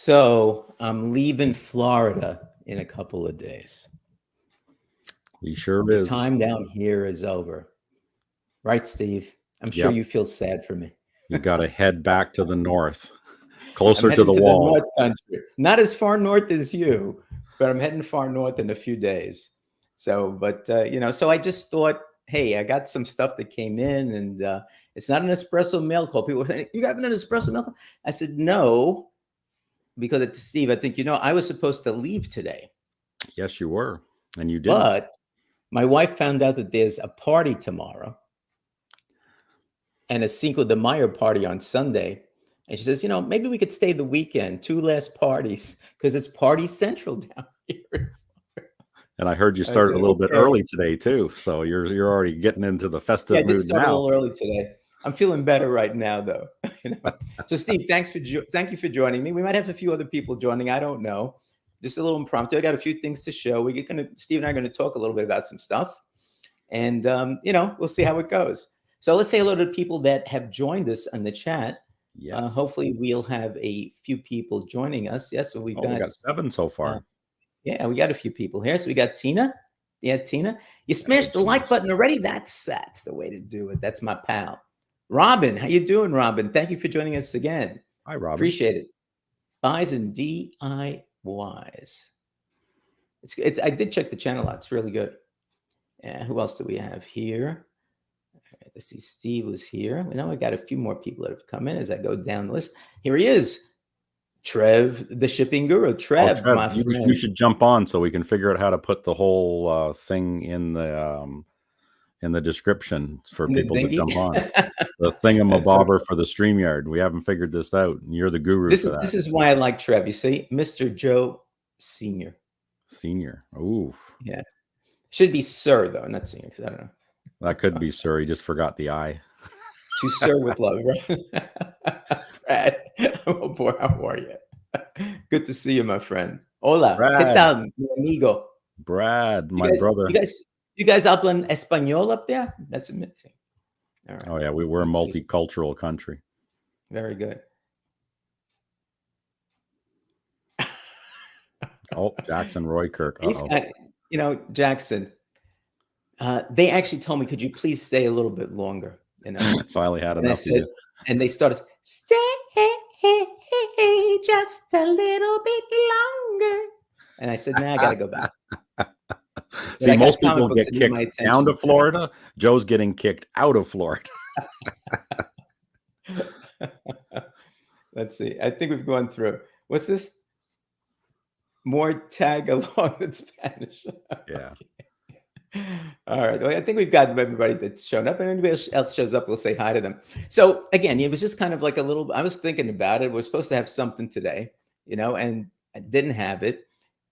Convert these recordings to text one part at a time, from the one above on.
So I'm leaving Florida in a couple of days. He sure The is. time down here is over. Right, Steve? I'm sure Yep. you feel sad for me. You got to head back to the north, I'm closer to heading the to the wall. North Country. Not as far north as you, but I'm heading far north in a few days. So I just thought, hey, I got some stuff that came in, and it's not an espresso mail call. People were saying, "You got an espresso mail call?" I said, "No," because Steve, I think I was supposed to leave today, Yes, you were. And you didn't. but my wife found out that there's a party tomorrow and a Cinco de Mayo party on Sunday. And she says, maybe we could stay the weekend, two last parties, because it's party central down here. And I heard you I started said, a little bit okay. early today too. So you're already getting into the Yeah, festive I did mood start a now. little early today. I'm feeling better right now, though. So, Steve, thank you for joining me. We might have a few other people joining. I don't know. Just a little impromptu. I got a few things to show. Steve and I are going to talk a little bit about some stuff, and we'll see how it goes. So let's say hello to people that have joined us on the chat. Yes. Hopefully, we'll have a few people joining us. Yes, so we've Oh, we got got 7 so far. yeah, we got a few people here. So we got Tina. Yeah, Tina, you Oh, smashed the like geez. button already. That's the way to do it. That's my pal, Robin. How you doing, Robin? Thank you for joining us again. Hi, Robin. Appreciate it. Buys and DIYs. It's. I did check the channel out. It's really good. And who else do we have here? Let's see. Steve was here. We know I got a few more people that have come in as I go down the list. Here he is, Trev, the shipping guru. Oh, Trev, Trev, my you friend. should jump on so we can figure out how to put the whole thing in the description for In the people to dinghy. jump on. The That's okay. thingamabobber for the StreamYard. We haven't figured this out, and you're the guru This for is that. this is why I like Trev. You see, Mr. Joe Senior. Senior. Ooh, Yeah, should be Sir though, not Senior, because I don't know. that could be Sir. He just forgot the I. To Sir with love, right? Brad, oh boy, how are you? Good to see you, my friend. Hola, ¿qué Brad. tal, mi amigo? Brad, You my guys, brother. you guys hablan español up there? That's amazing. All right. Oh yeah, we're a Let's see. multicultural country. Very good. Oh, Jackson Roy Kirk. He's Uh-oh. got, Jackson. They actually told me, could you please stay a little bit longer? Finally had And I enough of said, you. and they started, stay just a little bit longer. And I said, nah, I got to go back. See, I got most comic people books get that need my kicked down to attention. Florida. Joe's getting kicked out of Florida. Let's see. I think we've gone through. What's this? More tag along in Spanish. Yeah. All right. Well, I think we've got everybody that's shown up, and anybody else shows up, we'll say hi to them. So again, it was just kind of like a little. I was thinking about it. We're supposed to have something today, and I didn't have it,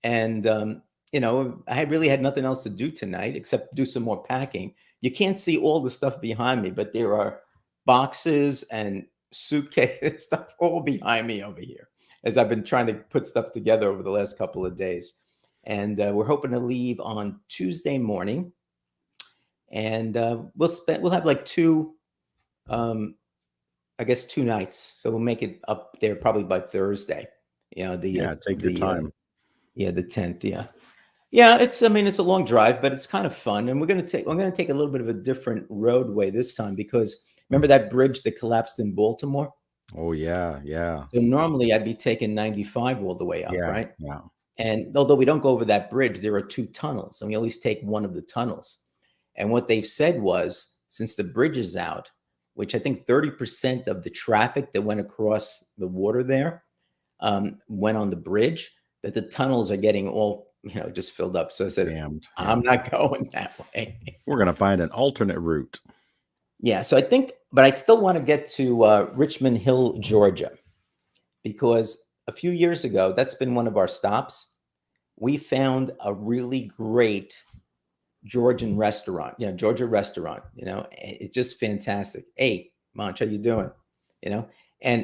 and I really had nothing else to do tonight except do some more packing. You can't see all the stuff behind me, but there are boxes and suitcase stuff all behind me over here as I've been trying to put stuff together over the last couple of days. And we're hoping to leave on Tuesday morning, and we'll have like two, I guess 2 nights. So we'll make it up there probably by Thursday. Take your time. The 10th. Yeah. It's a long drive, but it's kind of fun. And we're gonna take a little bit of a different roadway this time, because remember that bridge that collapsed in Baltimore? Oh yeah. So normally I'd be taking 95 all the way up, right? Yeah. And although we don't go over that bridge, there are two tunnels, and we always take one of the tunnels. And what they've said was, since the bridge is out, which I think 30% of the traffic that went across the water there went on the bridge, that the tunnels are getting all, just filled up. So I said, Damned. I'm not going that way. We're going to find an alternate route. Yeah. So I think, but I still want to get to Richmond Hill, Georgia, because a few years ago, that's been one of our stops. We found a really great Georgian restaurant, Georgia restaurant, it's just fantastic. Hey, Monch, how you doing? And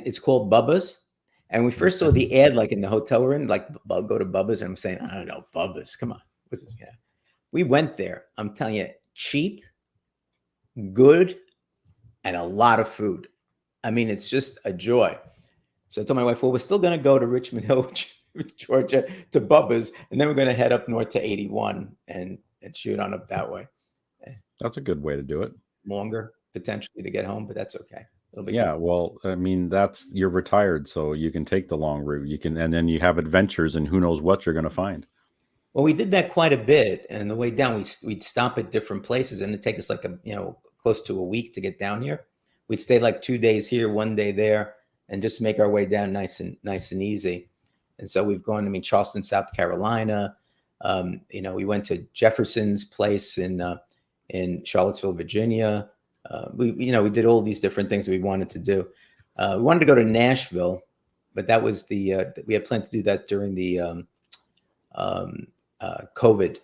it's called Bubba's. And we first saw the ad, like in the hotel we're in, like, go to Bubba's. And I'm saying, I don't know, Bubba's, come on. What's this? Yeah. We went there. I'm telling you, cheap, good, and a lot of food. I mean, it's just a joy. So I told my wife, well, we're still going to go to Richmond Hill, Georgia, to Bubba's, and then we're going to head up north to 81 and shoot on up that way. That's a good way to do it. Longer potentially to get home, but that's okay. It'll be Yeah, good. well, I mean, you're retired, so you can take the long route. You can, and then you have adventures, and who knows what you're going to find. Well, we did that quite a bit, and the way down, we'd stop at different places, and it'd take us like close to a week to get down here. We'd stay like 2 days here, 1 day there, and just make our way down nice and easy. And so we've gone. I mean, Charleston, South Carolina. We went to Jefferson's place in Charlottesville, Virginia. We did all these different things that we wanted to do. We wanted to go to Nashville, but that was we had planned to do that during the COVID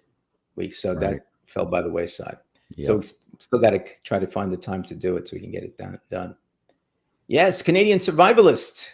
week, so that fell by the wayside. Yep. So we still got to try to find the time to do it so we can get it done. Yes, Canadian survivalist.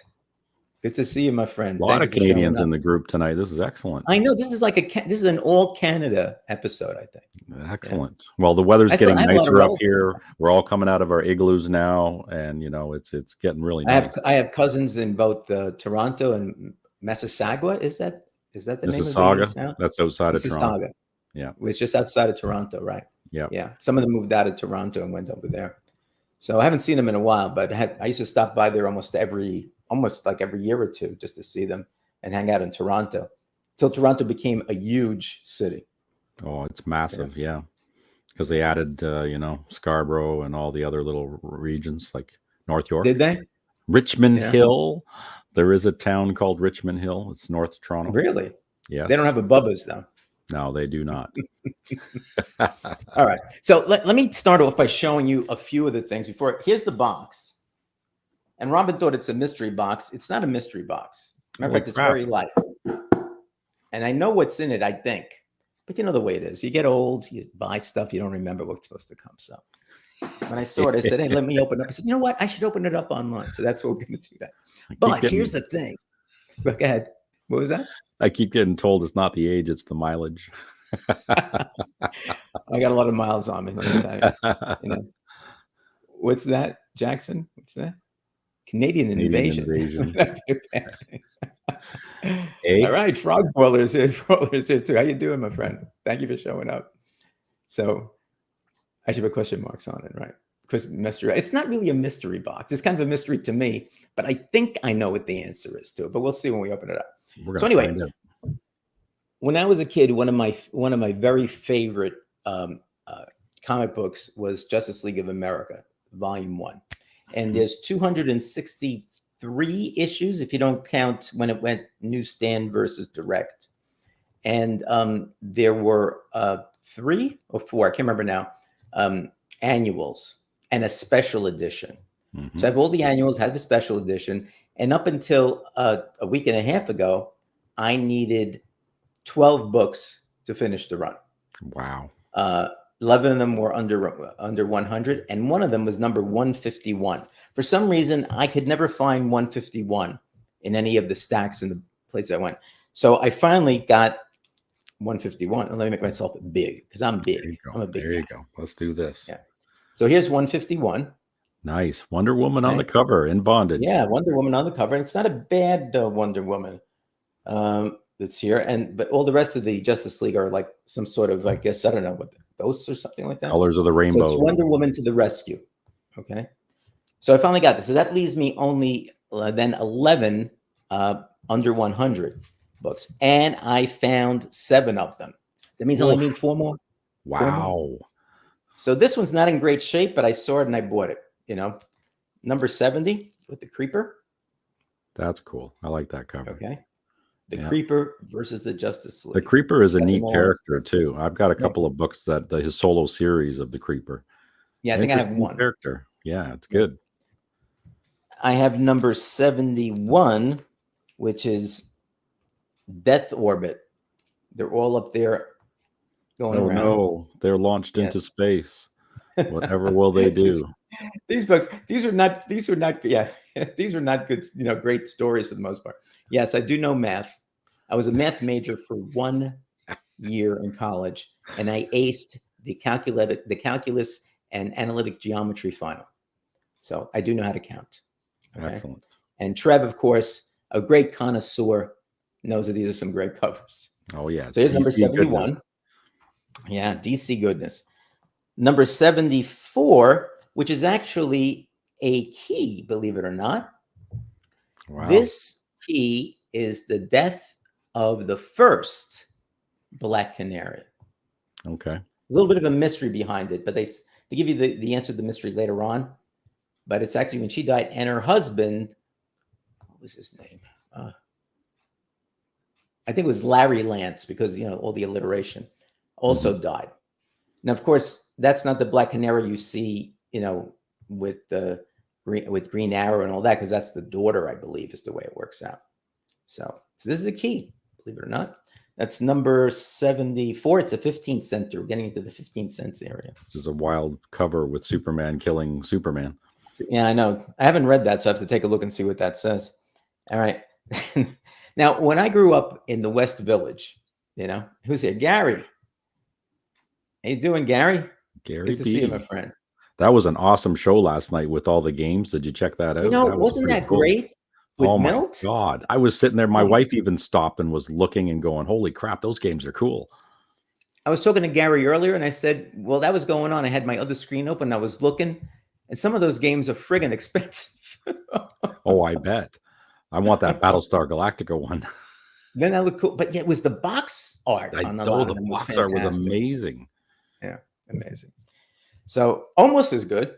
Good to see you, my friend. A lot of Canadians in the group tonight. This is excellent. I know this is this is an all Canada episode, I think. Excellent. Yeah. Well, the weather's getting nicer up here. We're all coming out of our igloos now, and it's getting really nice. I have cousins in both Toronto and Mississauga. Is that the name of the town? That's outside of Toronto. Yeah, it's just outside of Toronto, right? Yeah, yeah. Some of them moved out of Toronto and went over there. So I haven't seen them in a while, but I used to stop by there almost like every year or two just to see them and hang out in Toronto till Toronto became a huge city. Oh, it's massive. Yeah. Because they added, Scarborough and all the other little regions like North York. Did they? Richmond Hill. There is a town called Richmond Hill. It's North Toronto. Really? Yeah. They don't have a Bubba's though. No, they do not. All right. So let me start off by showing you a few of the things before. Here's the box. And Robin thought it's a mystery box. It's not a mystery box. Matter of fact, it's very light. And I know what's in it, I think. But you know the way it is. You get old, you buy stuff, you don't remember what's supposed to come. So when I saw it, I said, hey, let me open it up. I said, you know what? I should open it up online. So that's what we're going to do that. But here's the thing. Go ahead. What was that? I keep getting told it's not the age, it's the mileage. I got a lot of miles on me. Let me tell you. What's that, Jackson? What's that? Canadian invasion. Hey. All right, Frog Boiler's here. Boiler's here too. How you doing, my friend? Thank you for showing up. So I should put question marks on it, right? Mystery. It's not really a mystery box. It's kind of a mystery to me, but I think I know what the answer is to it. But we'll see when we open it up. So anyway, when I was a kid, one of my very favorite comic books was Justice League of America, Volume 1. And there's 263 issues, if you don't count when it went newsstand versus direct. And there were 3 or 4, I can't remember now, annuals and a special edition. Mm-hmm. So I have all the annuals, have a special edition. And up until a week and a half ago, I needed 12 books to finish the run. Wow. 11 of them were under 100, and one of them was number 151. For some reason, I could never find 151 in any of the stacks in the place I went. So I finally got 151. And let me make myself big because I'm big. I'm a big guy. There you go. Let's do this. Yeah. So here's 151. Nice. Wonder Woman on the cover in bondage. Yeah, Wonder Woman on the cover. And it's not a bad Wonder Woman that's here. But all the rest of the Justice League are like some sort of, I guess, I don't know, what, ghosts or something like that. Colors of the rainbow. So it's Wonder Woman to the rescue. Okay. So I finally got this. So that leaves me only then 11 under 100 books. And I found 7 of them. That means I only need 4 more. Wow. 4 more. So this one's not in great shape, but I saw it and I bought it. Number 70 with the Creeper. That's cool. I like that cover. Okay. The Creeper versus the Justice League. The Creeper is a neat character too. I've got a couple of books that his solo series of the Creeper. Yeah, I think I have one character. Yeah, it's good. I have number 71, which is Death Orbit. They're all up there going around. No, they're launched into space. Whatever will they do? These books, these were not these were not good, great stories for the most part. Yes, I do know math. I was a math major for 1 year in college, and I aced the calculus and analytic geometry final. So I do know how to count. Okay? Excellent. And Trev, of course, a great connoisseur, knows that these are some great covers. Oh yeah. So here's number DC goodness. 71. Yeah, DC goodness. Number 74, which is actually a key, believe it or not. Wow. This key is the death of the first Black Canary. Okay. A little bit of a mystery behind it, but they give you the answer to the mystery later on. But it's actually when she died, and her husband, what was his name? I think it was Larry Lance, because all the alliteration, also died. Now, of course, that's not the Black Canary you see, with the Green Arrow and all that, because that's the daughter, I believe, is the way it works out. So this is a key, believe it or not. That's number 74. It's a 15 center. We're getting into the 15 cents area. This is a wild cover with Superman killing Superman. Yeah, I know. I haven't read that, so I have to take a look and see what that says. All right. Now, when I grew up in the West Village, who's here? Gary. How you doing, Gary? Gary Good to see you, my friend. That was an awesome show last night with all the games. Did you check that out? Wasn't that great? With Milt? My God. I was sitting there. My wife even stopped and was looking and going, holy crap, those games are cool. I was talking to Gary earlier and I said, well, that was going on. I had my other screen open. I was looking, and some of those games are friggin' expensive. Oh, I bet. I want that Battlestar Galactica one. Then that looked cool. But yeah, it was the box art on a lot of them. The box art was amazing. Yeah, amazing. So almost as good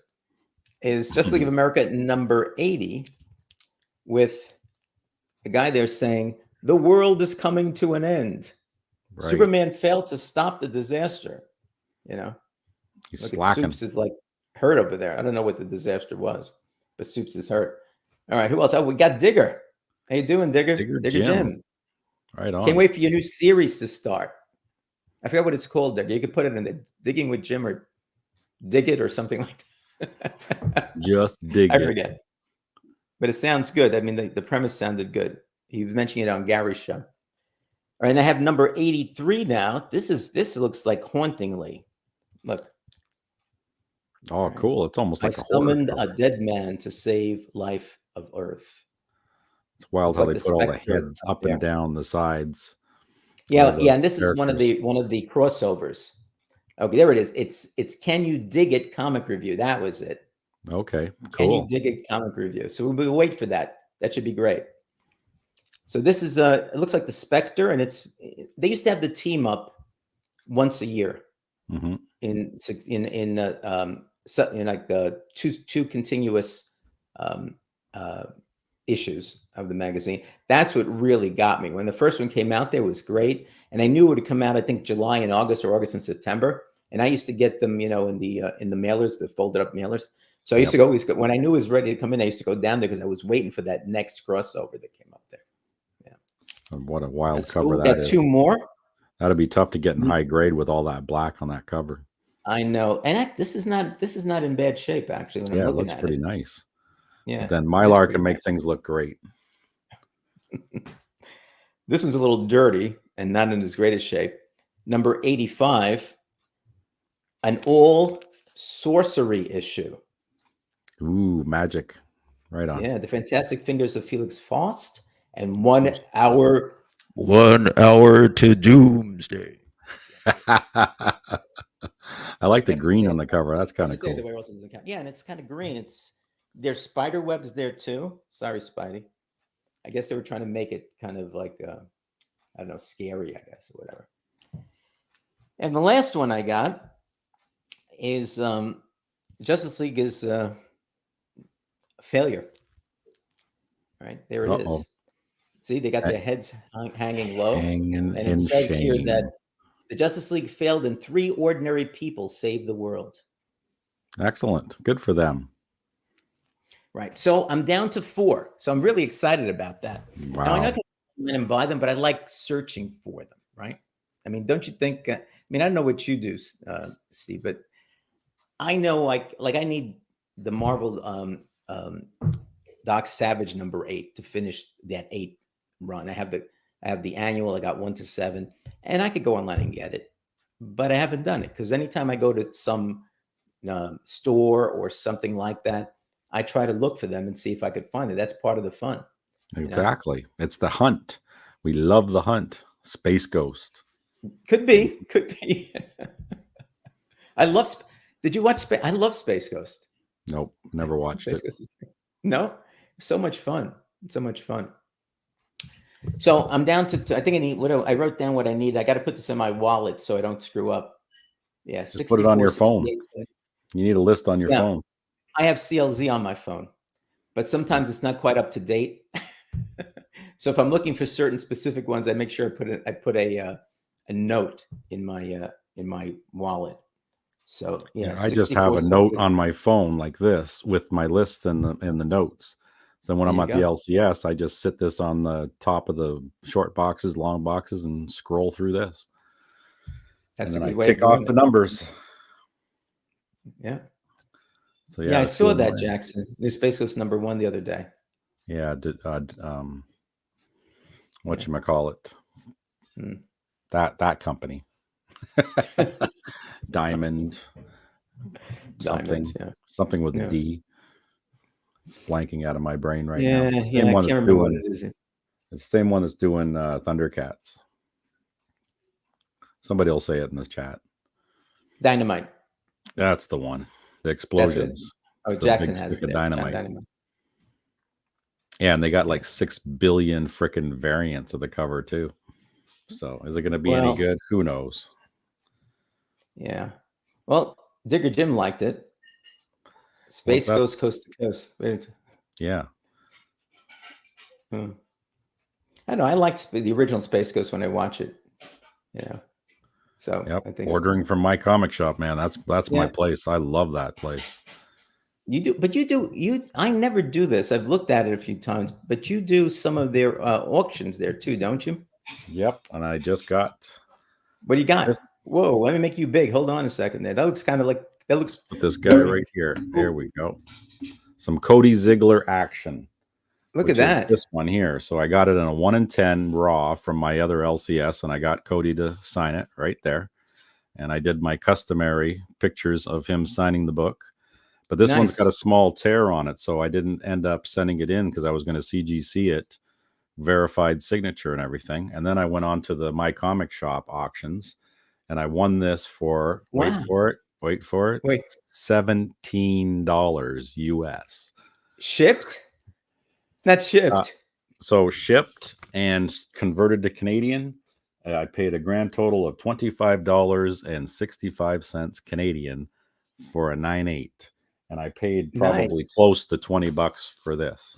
is Justice League of America number 80, with a guy there saying, the world is coming to an end. Right. Superman failed to stop the disaster. He's Look slacking. Soups is like hurt over there. I don't know what the disaster was, but Soups is hurt. All right, who else? Oh, we got Digger. How you doing, Digger? Digger Jim. Right on. Can't wait for your new series to start. I forget what it's called, Digger. You could put it in the Digging with Jim or Dig It or something like that. Just dig it. I forget. But it sounds good. I mean, the premise sounded good. He was mentioning it on Gary's show. All right, and I have number 83 now. This looks like Hauntingly. Look. Oh, cool. It's almost like I summoned a dead man to save life of Earth. It's wild how they put all the heads up and down the sides. Yeah, and this is one of the crossovers. Okay, there it is. It's Can You Dig It comic review. That was it. Okay, cool. Can You Dig It comic review. So we'll wait for that. That should be great. So this is it looks like the Spectre, and they used to have the team up once a year in like two continuous issues of the magazine. That's what really got me. When the first one came out, there was great, and I knew it would come out, I think, July and August, or August and September. And I used to get them, in the mailers, the folded up mailers. So I used to always go when I knew it was ready to come in. I used to go down there because I was waiting for that next crossover that came up there. Yeah, what a wild cover cool. that got is. Two more. That'd be tough to get in high grade with all that black on that cover. I know, and this is not in bad shape actually. When I'm looking it looks at pretty nice. Yeah, but then Mylar can make things look great. This one's a little dirty and not in as great a shape. Number 85, an all sorcery issue. Ooh, magic. Right on. Yeah, the Fantastic Fingers of Felix Faust and 1 hour. 1 hour to doomsday. I like the green on the cover. That's kind of cool. Yeah, and it's kind of green. There's spider webs there too. Sorry, Spidey. I guess they were trying to make it kind of like I don't know, scary, I guess, or whatever. And the last one I got is Justice League is a failure. Right, there it is. See, they got their heads hanging low. And it says here that the Justice League failed and 3 ordinary people saved the world. Excellent. Good for them. Right. So I'm down to 4. So I'm really excited about that. Wow. Now, I know I can come in and buy them, but I like searching for them, right? I mean, don't you think? I don't know what you do, Steve, but I know like I need the Marvel Doc Savage number 8 to finish that 8 run. I have the annual. I got 1 to 7, and I could go online and get it, but I haven't done it because anytime I go to some store or something like that, I try to look for them and see if I could find it. That's part of the fun. You know? Exactly. It's the hunt. We love the hunt. Space Ghost. Could be. I love. Did you watch? I love Space Ghost. Nope, never watched Space it. Ghost is great. No, so much fun. So much fun. So I'm down to. I think I need. I wrote down what I need. I got to put this in my wallet so I don't screw up. Yeah, Just put it on your phone. 68. You need a list on your phone. I have CLZ on my phone, but sometimes it's not quite up to date. So if I'm looking for certain specific ones, I make sure I put a note in my wallet. So yeah, I just have a note on my phone like this with my list and the notes. So when I'm at the LCS, I just sit this on the top of the short boxes, long boxes, and scroll through this. That's and a then good I way tick off the numbers. Yeah. So yeah, I saw that, Jackson. New Space Ghost #1 the other day. Yeah, whatchamacallit? That company. Diamond. Something with a D. It's blanking out of my brain right now. I can't remember what it is. It's the same one that's doing Thundercats. Somebody will say it in this chat. Dynamite. That's the one. The explosions. Oh, Jackson has it. Dynamite. Yeah, and they got like 6 billion freaking variants of the cover too. So is it going to be any good? Who knows? Yeah. Well, Digger Jim liked it. Space Ghost Coast to Coast. Yeah. I don't know. I liked the original Space Ghost when I watch it. Yeah. So I think ordering from my comic shop, man. That's my place. I love that place. You do, but I never do this. I've looked at it a few times, but you do some of their auctions there too, don't you? Yep. And I just got. What do you got? Whoa, let me make you big. Hold on a second there. That looks kind of like With this guy right here. There we go. Some Cody Ziegler action. Look at that. This one here. So I got it in a 1 in 10 raw from my other LCS, and I got Cody to sign it right there. And I did my customary pictures of him signing the book. But this one's got a small tear on it, so I didn't end up sending it in because I was going to CGC it, verified signature and everything. And then I went on to the My Comic Shop auctions, and I won this for, wait for it, $17 US. Shipped? Not shipped. So shipped and converted to Canadian, I paid a grand total of $25.65 Canadian for a 9.8. And I paid probably close to $20 for this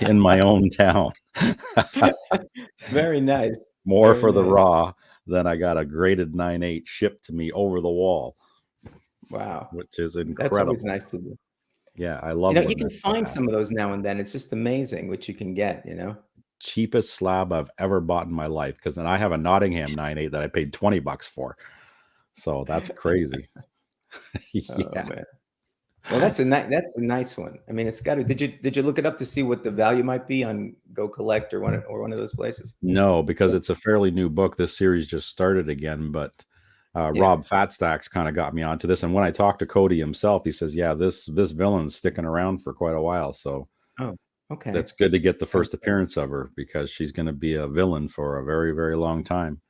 in my own town. Very nice. More for the raw than I got a graded 9.8 shipped to me over the wall. Wow. Which is incredible. That's always nice to do. Yeah, I love it. You can find some of those now and then. It's just amazing what you can get, Cheapest slab I've ever bought in my life, because then I have a Nottingham 9.8 that I paid $20 for. So that's crazy. Man. Well, that's a nice one. I mean, it's got to. Did you look it up to see what the value might be on Go Collect or one of those places? No, because it's a fairly new book. This series just started again, but Rob Fatstacks kind of got me onto this. And when I talked to Cody himself, he says, "Yeah, this villain's sticking around for quite a while." So, okay, that's good to get the first appearance of her, because she's going to be a villain for a very, very long time,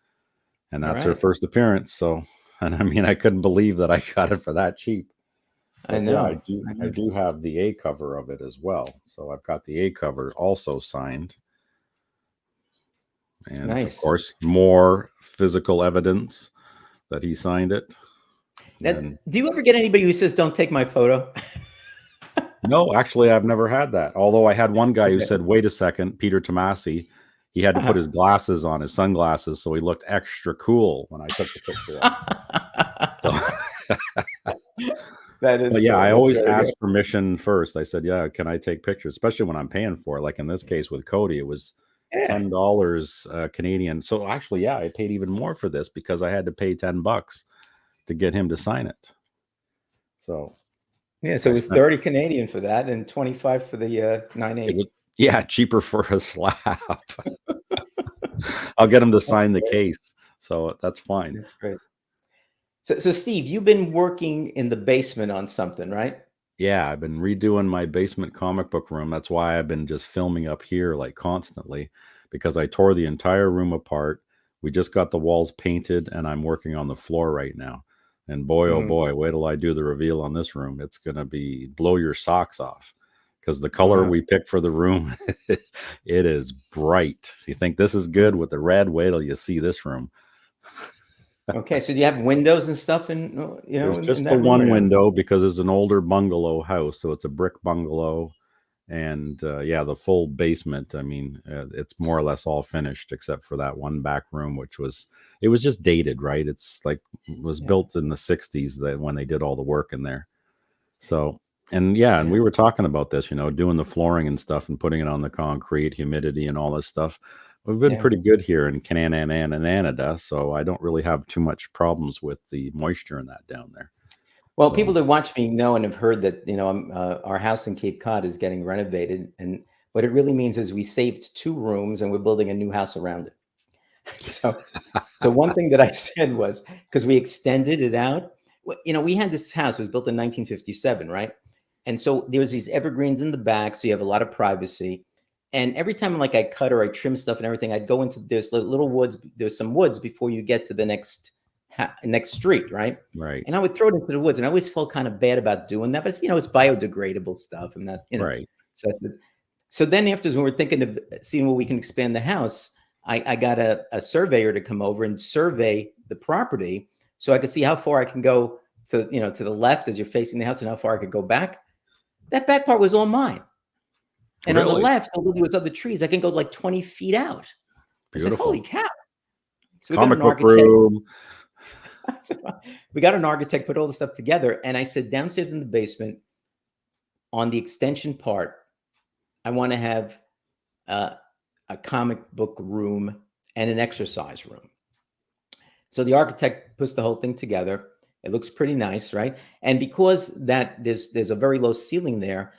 and that's her first appearance. So. And I mean, I couldn't believe that I got it for that cheap. But I know. I do have the A cover of it as well. So I've got the A cover also signed. And of course, more physical evidence that he signed it. Now, do you ever get anybody who says, "Don't take my photo"? No, actually, I've never had that. Although I had one guy who said, "Wait a second, Peter Tomasi." He had to put his glasses on, his sunglasses, so he looked extra cool when I took the picture. That is. But yeah, I always ask permission first. I said, "Yeah, can I take pictures?" Especially when I'm paying for it. Like in this case with Cody, it was $10 Canadian. So actually, I paid even more for this because I had to pay $10 to get him to sign it. So so it was 30 Canadian for that and 25 for the 9.8. Yeah, cheaper for a slab. I'll get him to sign the case, so that's fine. That's great. So Steve, you've been working in the basement on something, right? Yeah, I've been redoing my basement comic book room. That's why I've been just filming up here like constantly, because I tore the entire room apart. We just got the walls painted and I'm working on the floor right now. And boy, oh Mhm. boy, wait till I do the reveal on this room. It's going to be blow your socks off because the color Wow. we picked for the room, it is bright. So you think this is good with the red? Wait till you see this room. Okay, so do you have windows and stuff in There's in just the that room or one no? window because it's an older bungalow house. So it's a brick bungalow. And yeah, the full basement, I mean, it's more or less all finished except for that one back room, which was, it was just dated, right? It's like, it was Yeah, built in the 60s that when they did all the work in there. So, and yeah, and yeah, we were talking about this, doing the flooring and stuff and putting it on the concrete, humidity and all this stuff. We've been yeah. pretty good here in Canada, so I don't really have too much problems with the moisture in that down there. Well, people So, that watch me know and have heard that, our house in Cape Cod is getting renovated, and what it really means is we saved 2 rooms and we're building a new house around it. So so one thing that I said was, because we extended it out, we had this house, it was built in 1957, right? And so there was these evergreens in the back, so you have a lot of privacy. And every time like I cut or I trim stuff and everything, I'd go into this little woods. There's some woods before you get to the next street, right? right, And I would throw it into the woods, and I always felt kind of bad about doing that. But it's biodegradable stuff, and that. right, So so then afterwards, when we're thinking of seeing where we can expand the house, I got a surveyor to come over and survey the property so I could see how far I can go to the left as you're facing the house and how far I could go back. That back part was all mine. And on the really left, although there was other trees, I can go like 20 feet out. I said, holy beautiful cow. So we got comic an book architect. room. We got an architect, put all the stuff together. And I said, downstairs in the basement, on the extension part, I want to have uh, a comic book room and an exercise room. So the architect puts the whole thing together. It looks pretty nice, right? And because that there's a very low ceiling there,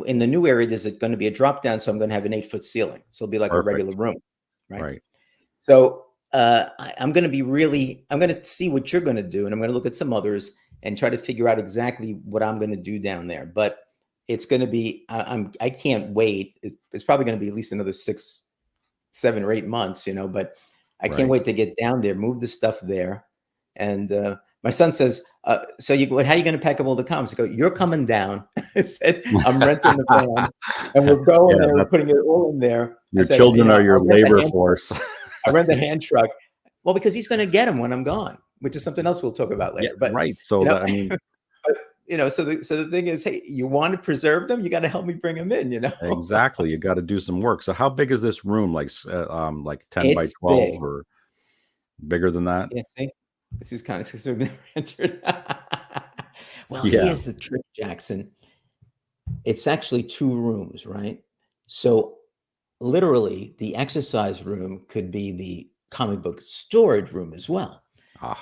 in the new area, there's going to be a drop down. So I'm going to have an 8-foot ceiling. So it'll be like a regular Perfect. room, right? Right. So I'm going to I'm going to see what you're going to do, and I'm going to look at some others and try to figure out exactly what I'm going to do down there. But it's going to be, I can't wait. It's probably going to be at least another 6, 7 or 8 months, but I can't Right. wait to get down there, move the stuff there. And my son says, so how are you going to pack up all the comics? I go, you're coming down. I said, I'm renting the van and we're going Yeah, there. We're that's putting it all in there. I your said, children are your I'll rent the labor hand, force. I rent the hand truck. Well, because he's going to get them when I'm gone, which is something else we'll talk about Yeah, later. But, right. So you know, that I mean, but, so the thing is, hey, you want to preserve them? You got to help me bring them in. exactly. You got to do some work. So how big is this room? Like 10 by It's 12 big. or bigger than that? Yeah, see? This is kind of since we've never entered. Well, Yeah. here's the trick, Jackson. It's actually 2 rooms, right? So literally, the exercise room could be the comic book storage room as well.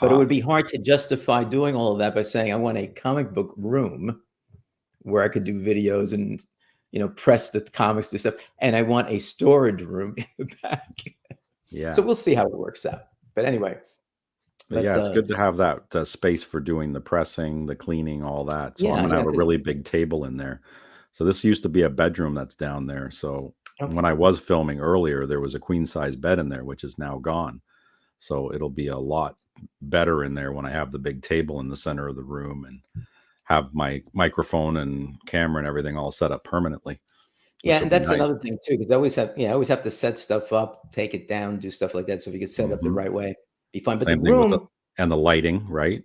But it Aha. would be hard to justify doing all of that by saying, I want a comic book room where I could do videos and, press the comics to stuff. And I want a storage room in the back. So Yeah. we'll see how it works out. But anyway, But but yeah, it's good to have that space for doing the pressing, the cleaning, all that. So I'm yeah, gonna yeah, have a because really big table in there. So this used to be a bedroom that's down there. So when okay. I was filming earlier, there was a queen size bed in there, which is now gone. So it'll be a lot better in there when I have the big table in the center of the room and have my microphone and camera and everything all set up permanently, Yeah, which will and be that's nice. another thing too, because I always have to set stuff up, take it down, do stuff like that. So if you get set up the Mhm. right way, be fine. But the Same thing with the room and the lighting, right?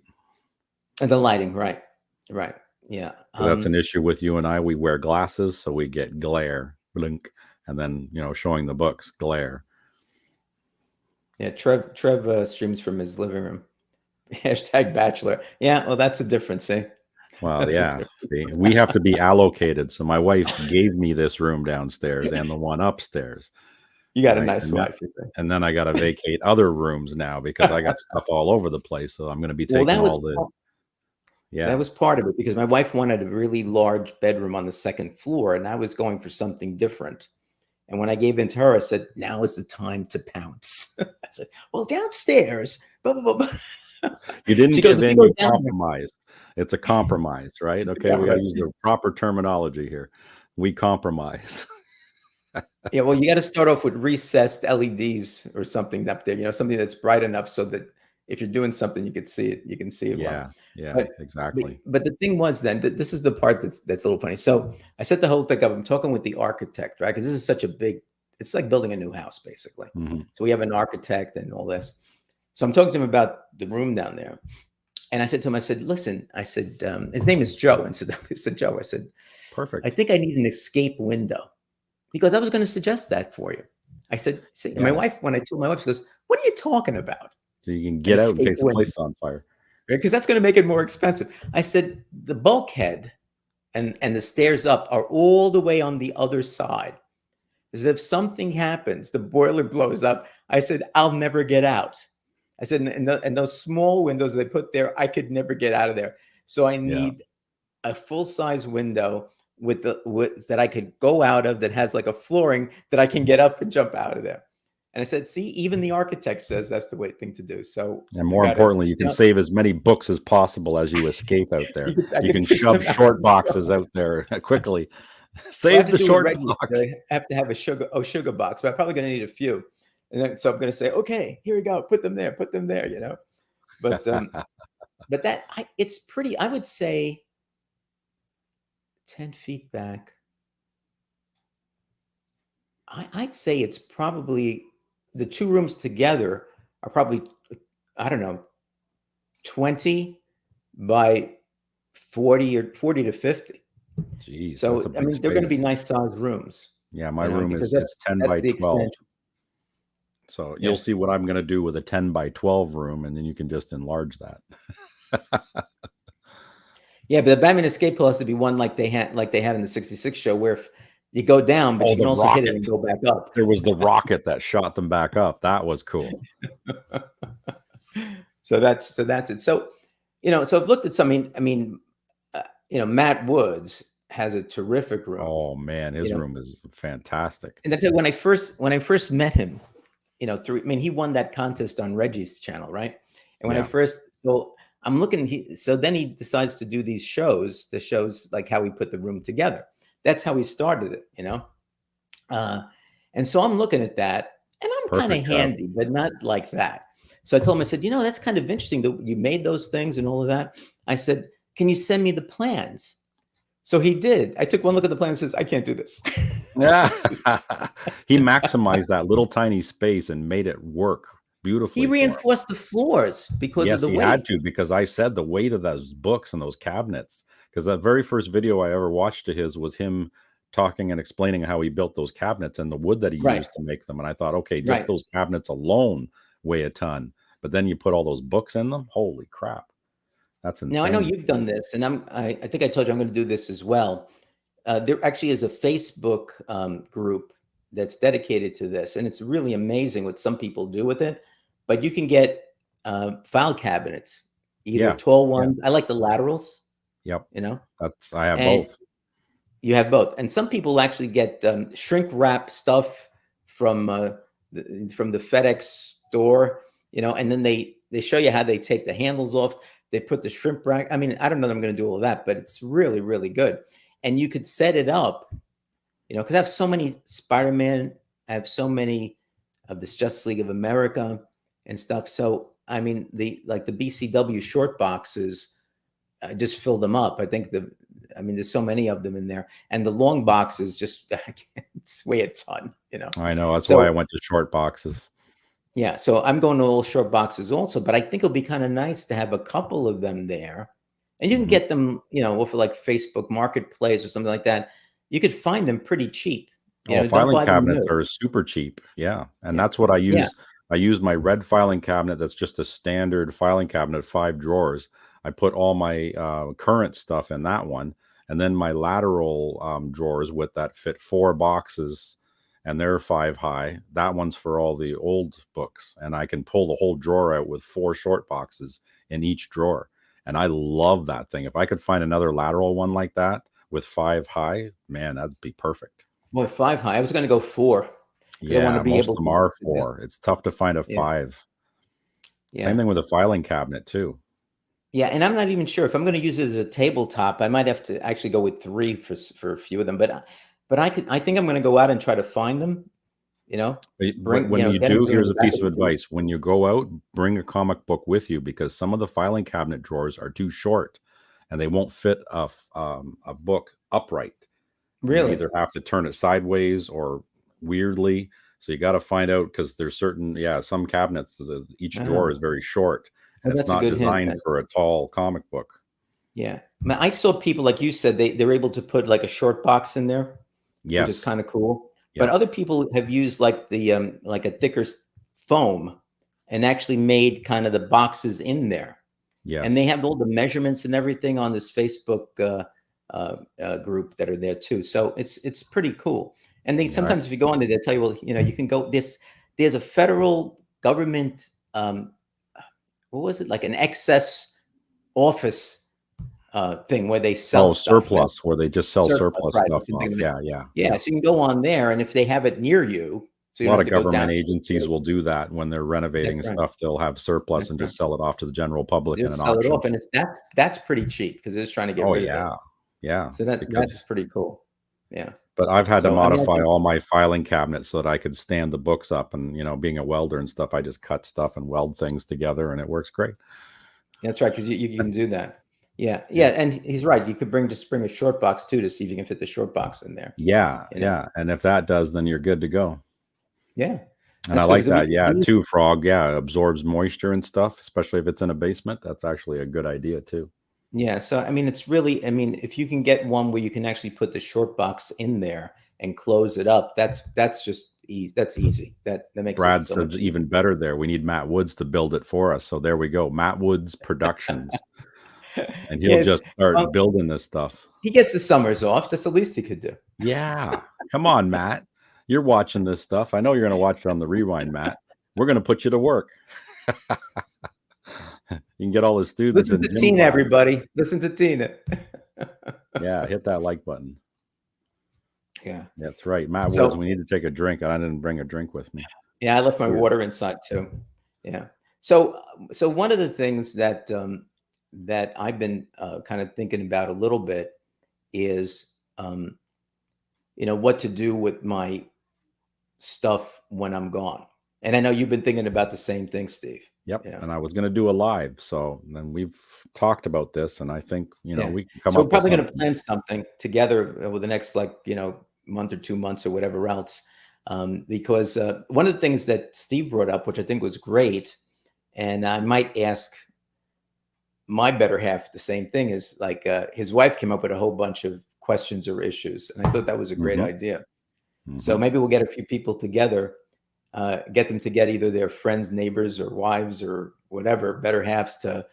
and the lighting, right, right, yeah, 'Cause that's an issue with you and I. We wear glasses, so we get glare, blink, and then showing the books, glare. yeah. Trev streams from his living room. Hashtag bachelor. Yeah, well, that's a difference. Eh? Well, That's a yeah. difference. See, we have to be allocated. So my wife gave me this room downstairs and the one upstairs, You got a right? nice wife, you say. And then I got to vacate other rooms now because I got stuff all over the place. So I'm going to be Well, taking all the that yeah, was part of it because my wife wanted a really large bedroom on the second floor, and I was going for something different. And when I gave in to her, I said, "Now is the time to pounce." I said, "Well, downstairs." Blah, blah, blah, blah. you didn't She goes, give "If you in, go you down there," compromised. It's a compromise, right? Okay, we got to use the proper terminology here. We compromise. Yeah, well, you got to start off with recessed LEDs or something up there, something that's bright enough so that if you're doing something, you can see it. You can see it well. Yeah, But exactly. but the thing was then that this is the part that's a little funny. So I set the whole thing up. I'm talking with the architect, right? Because this is such a big. It's like building a new house, basically. So we have an architect and all this. So I'm talking to him about the room down there, and I said to him, I said, "Listen," I said, his name is Joe, and so I said, "Joe," I said, perfect. I think I need an escape window. Because I was going to suggest that for you. I said, see, my wife, when I told my wife, she goes, what are you talking about? So you can get out in case the place is on fire. Because that's going to make it more expensive. I said, the bulkhead and the stairs up are all the way on the other side. As if something happens, the boiler blows up. I said, I'll never get out. I said, and those small windows they put there, I could never get out of there. So I need a full-size window with that I could go out of that has like a flooring that I can get up and jump out of there. And I said, see, even the architect says that's the thing to do. So, and more importantly, you can save as many books as possible as you escape out there. You can shove short boxes out there quickly. Save the short box. I have to have a sugar box, but I'm probably going to need a few. And then, so I'm going to say, okay, here we go. Put them there. But it's pretty, I would say 10 feet back. I'd say it's probably the two rooms together are probably, I don't know, 20 by 40 or 40 to 50. Jeez. So, I mean, they're going to be nice sized rooms. Yeah. My room is 10 by 12. Extension. So you'll see what I'm going to do with a 10 by 12 room, and then you can just enlarge that. Yeah, but the Batman Escape Pool has to be one like they had in the 66 show, where if you go down, but you can also hit it and go back up. There was the rocket that shot them back up. That was cool. So that's it. So, so I've looked at some. I mean, Matt Woods has a terrific room. Oh man, his room is fantastic. And that's when I first met him, he won that contest on Reggie's channel, right? And when I'm looking, so then he decides to do these shows, the shows like how we put the room together. That's how he started it, and so I'm looking at that, and I'm kind of handy, but not like that. So I told him, I said, that's kind of interesting that you made those things and all of that. I said, can you send me the plans? So he did. I took one look at the plan and says, I can't do this. Yeah. He maximized that little tiny space and made it work beautifully. He reinforced the floors because of the weight. Yes, he had to, because I said the weight of those books and those cabinets. Because that very first video I ever watched of his was him talking and explaining how he built those cabinets and the wood that he used to make them. And I thought, okay, just those cabinets alone weigh a ton. But then you put all those books in them. Holy crap. That's insane. Now I know you've done this, and I think I told you I'm going to do this as well. There actually is a Facebook group that's dedicated to this, and it's really amazing what some people do with it. But you can get file cabinets, either tall ones. I like the laterals. Yep. I have both. You have both, and some people actually get shrink wrap stuff from the FedEx store, and then they show you how they take the handles off. They put the shrimp rack. I mean, I don't know that I'm going to do all of that, but it's really, really good. And you could set it up, because I have so many Spider-Man, I have so many of this Justice League of America and stuff. So, I mean, the BCW short boxes, I just filled them up. I think there's so many of them in there, and the long boxes just it's weigh a ton. I know, that's why I went to short boxes. Yeah, so I'm going to all short boxes also, but I think it'll be kind of nice to have a couple of them there, and you can get them, for like Facebook Marketplace or something like that. You could find them pretty cheap. Filing cabinets are super cheap. Yeah, and that's what I use. Yeah. I use my red filing cabinet. That's just a standard filing cabinet, 5 drawers. I put all my current stuff in that one, and then my lateral drawers with that fit 4 boxes. And they're 5 high. That one's for all the old books. And I can pull the whole drawer out with 4 short boxes in each drawer. And I love that thing. If I could find another lateral one like that with 5 high, man, that'd be perfect. Boy, 5 high. I was going to go 4. Yeah, I want to be most of them are 4. It's tough to find a 5. Yeah. Same thing with a filing cabinet too. Yeah, and I'm not even sure if I'm going to use it as a tabletop. I might have to actually go with three for a few of them. But I could. I think I'm going to go out and try to find them. You know, But when you get them, do, bring them here's in a the back piece of of the boot. advice. When you go out, bring a comic book with you because some of the filing cabinet drawers are too short and they won't fit a book upright. You Really? either have to turn it sideways or weirdly. So you got to find out because there's certain, yeah, some cabinets, each drawer Oh, is very short and well, it's that's a not good hint. designed for a tall comic book. Yeah. I saw people like you said they're able to put like a short box in there, which is Yes. kind of cool. But Yep. other people have used like the like a thicker foam and actually made kind of the boxes in there. And they Yes. have all the measurements and everything on this Facebook group that are there too. So it's pretty cool. And they Yeah. sometimes if you go on there, they'll tell you, well, you can go this. There's a federal government. What was it like an excess office thing where they sell Oh, stuff and surplus where they just sell surplus, surplus right? stuff You can think off. of it. Yeah. Yeah. Yeah, Yeah. so you can go on there, and if they have it near you, so A you don't lot have of to go down. government agencies will do that when they're renovating That's and right. stuff. They'll have surplus That's and right. just sell it off to the general public in an Just sell it auction. off, and it's that's pretty cheap because they're just trying to get Oh, rid of it. yeah. Yeah. So Because that's pretty cool. Yeah. but I've had to So I mean, I modify think all my filing cabinets so that I could stand the books up. And, being a welder and stuff, I just cut stuff and weld things together and it works great. that's right because you can do that. Yeah, Yeah. yeah, and he's right. You could bring a short box too to see if you can fit the short box in there. Yeah. You know. Yeah. And if that does, then you're good to go. Yeah, And I that's good like because we that. can Yeah. use. Too, frog. Yeah. Absorbs moisture and stuff, especially if it's in a basement. That's actually a good idea too. Yeah, so I mean, it's really. I mean, if you can get one where you can actually put the short box in there and close it up, that's just easy. That's easy. That makes it Brad so says much easier. even better there. We need Matt Woods to build it for us. So there we go. Matt Woods Productions. And he'll Yes, just start well, building this stuff. he gets the summers off. That's the least he could do. Yeah. Come on, Matt. You're watching this stuff. I know you're going to watch it on the rewind, Matt. We're going to put you to work. You can get all the students Listen in to gym Tina, class. everybody. Listen to Tina. Yeah, hit that like button. Yeah. That's right. Matt Woods, So we need to take a drink. And I didn't bring a drink with me. yeah, I left my Weird. water inside too. Yeah. So one of the things that I've been kind of thinking about a little bit is what to do with my stuff when I'm gone. And I know you've been thinking about the same thing, Steve. Yep. You know. And I was going to do a live. So then we've talked about this. And I think, Yeah. we can come So we're up with probably going to something. plan something together over the next month or 2 months or whatever else. Because one of the things that Steve brought up, which I think was great, and I might ask my better half the same thing, is like his wife came up with a whole bunch of questions or issues, and I thought that was a great Hmm. idea. So Hmm. maybe we'll get a few people together, get them to get either their friends, neighbors, or wives, or whatever, better halves to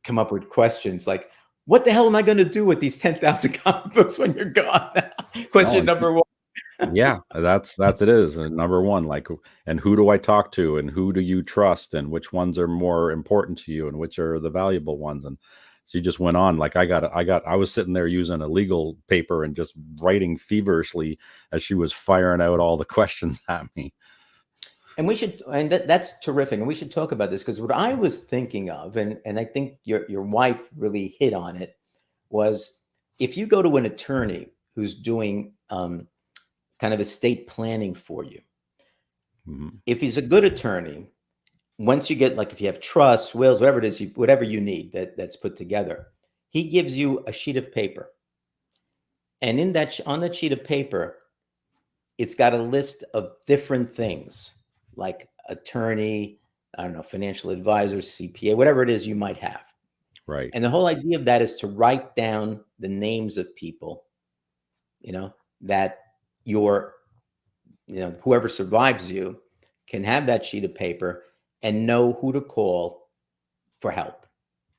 come up with questions like, "What the hell am I going to do with these 10,000 comic books when you're gone?" Oh, Question number one. yeah, that's it is. And number one, like, and who do I talk to and who do you trust and which ones are more important to you and which are the valuable ones? And so you just went on. Like I was sitting there using a legal paper and just writing feverishly as she was firing out all the questions at me. And we should, and that's terrific. And we should talk about this because what I was thinking of, and I think your wife really hit on it, was if you go to an attorney who's doing kind of estate planning for you, Mhm. if he's a good attorney, once you get like if you have trusts, wills, whatever it is, whatever you need that's put together, he gives you a sheet of paper, and in that on that sheet of paper, it's got a list of different things like attorney, I don't know, financial advisor, CPA, whatever it is you might have. Right. And the whole idea of that is to write down the names of people, that your, whoever survives you can have that sheet of paper and know who to call for help,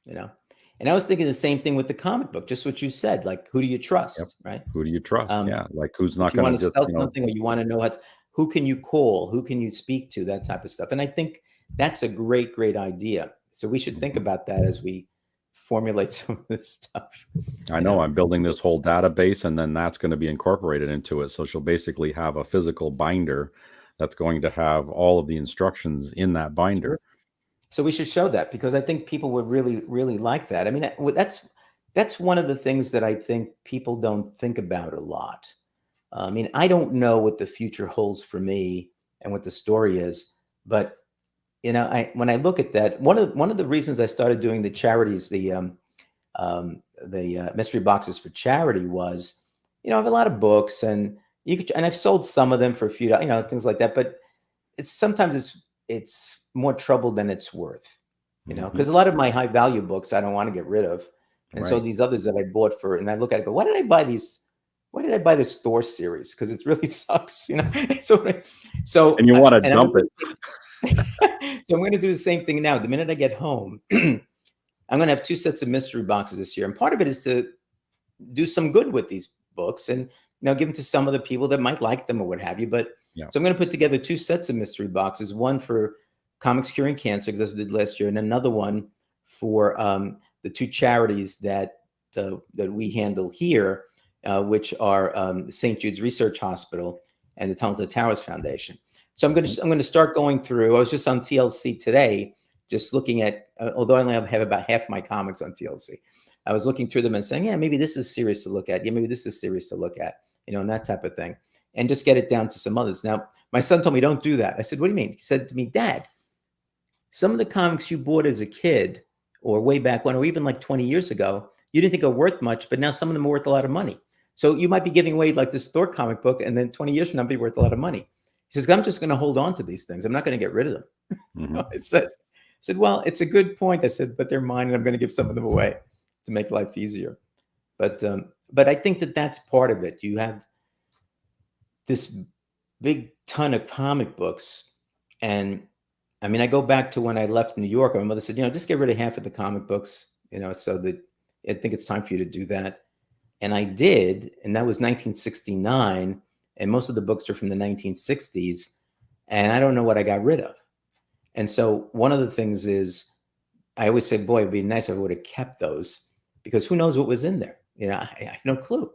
you know. And I was thinking the same thing with the comic book, just what you said, like who do you Yep. trust, right? Who do you trust? Um, Yeah. Like who's if not you going want to to just, sell something or you want to know who can you call, who can you speak to, that type of stuff. And I think that's a great, great idea. So we should think Mhm. about that as we formulate some of this stuff. I You know know, I'm building this whole database and then that's going to be incorporated into it. So she'll basically have a physical binder that's going to have all of the instructions in that binder. Sure. So we should show that because I think people would really, really like that. I mean, that's one of the things that I think people don't think about a lot. I mean, I don't know what the future holds for me and what the story is, but I when I look at that, one of the reasons I started doing the charities, the mystery boxes for charity was, I have a lot of books and and I've sold some of them for a few, things like that, but sometimes it's more trouble than it's worth, Mhm. because a lot of my high value books I don't want to get rid of. And so Right. these others that I bought and I look at it, go, why did I buy these? Why did I buy this Thor series? Because it really sucks, And you want to And I'm dump it. so I'm going to do the same thing now. The minute I get home, I'm going to have two sets of mystery boxes this year, and part of it is to do some good with these books and give them to some of the people that might like them or what have you. But Yeah. so I'm going to put together two sets of mystery boxes, one for Comics Curing Cancer, because I did last year, and another one for the two charities that we handle here, which are the St. Jude's Research Hospital and the Tunnel to Towers Foundation. So I'm going to start going through. I was just on TLC today, just looking at, although I only have about half my comics on TLC. I was looking through them and saying, yeah, maybe this is serious to look at. Yeah, maybe this is serious to look at, and that type of thing, and just get it down to some others. Now, my son told me, don't do that. I said, what do you mean? He said to me, Dad, some of the comics you bought as a kid or way back when, or even like 20 years ago, you didn't think are worth much, but now some of them are worth a lot of money. So you might be giving away like this Thor comic book, and then 20 years from now, be worth a lot of money. He says, I'm just going to hold on to these things. I'm not going to get rid of them. Mhm. I said, well, it's a good point. I said, but they're mine, and I'm going to give some of them away to make life easier. But I think that that's part of it. You have this big ton of comic books, and I mean, I go back to when I left New York. My mother said, just get rid of half of the comic books, so that I think it's time for you to do that. And I did, and that was 1969, and most of the books are from the 1960s, and I don't know what I got rid of. And so one of the things is, I always say, boy, it'd be nice if I would have kept those, because who knows what was in there? I have no clue,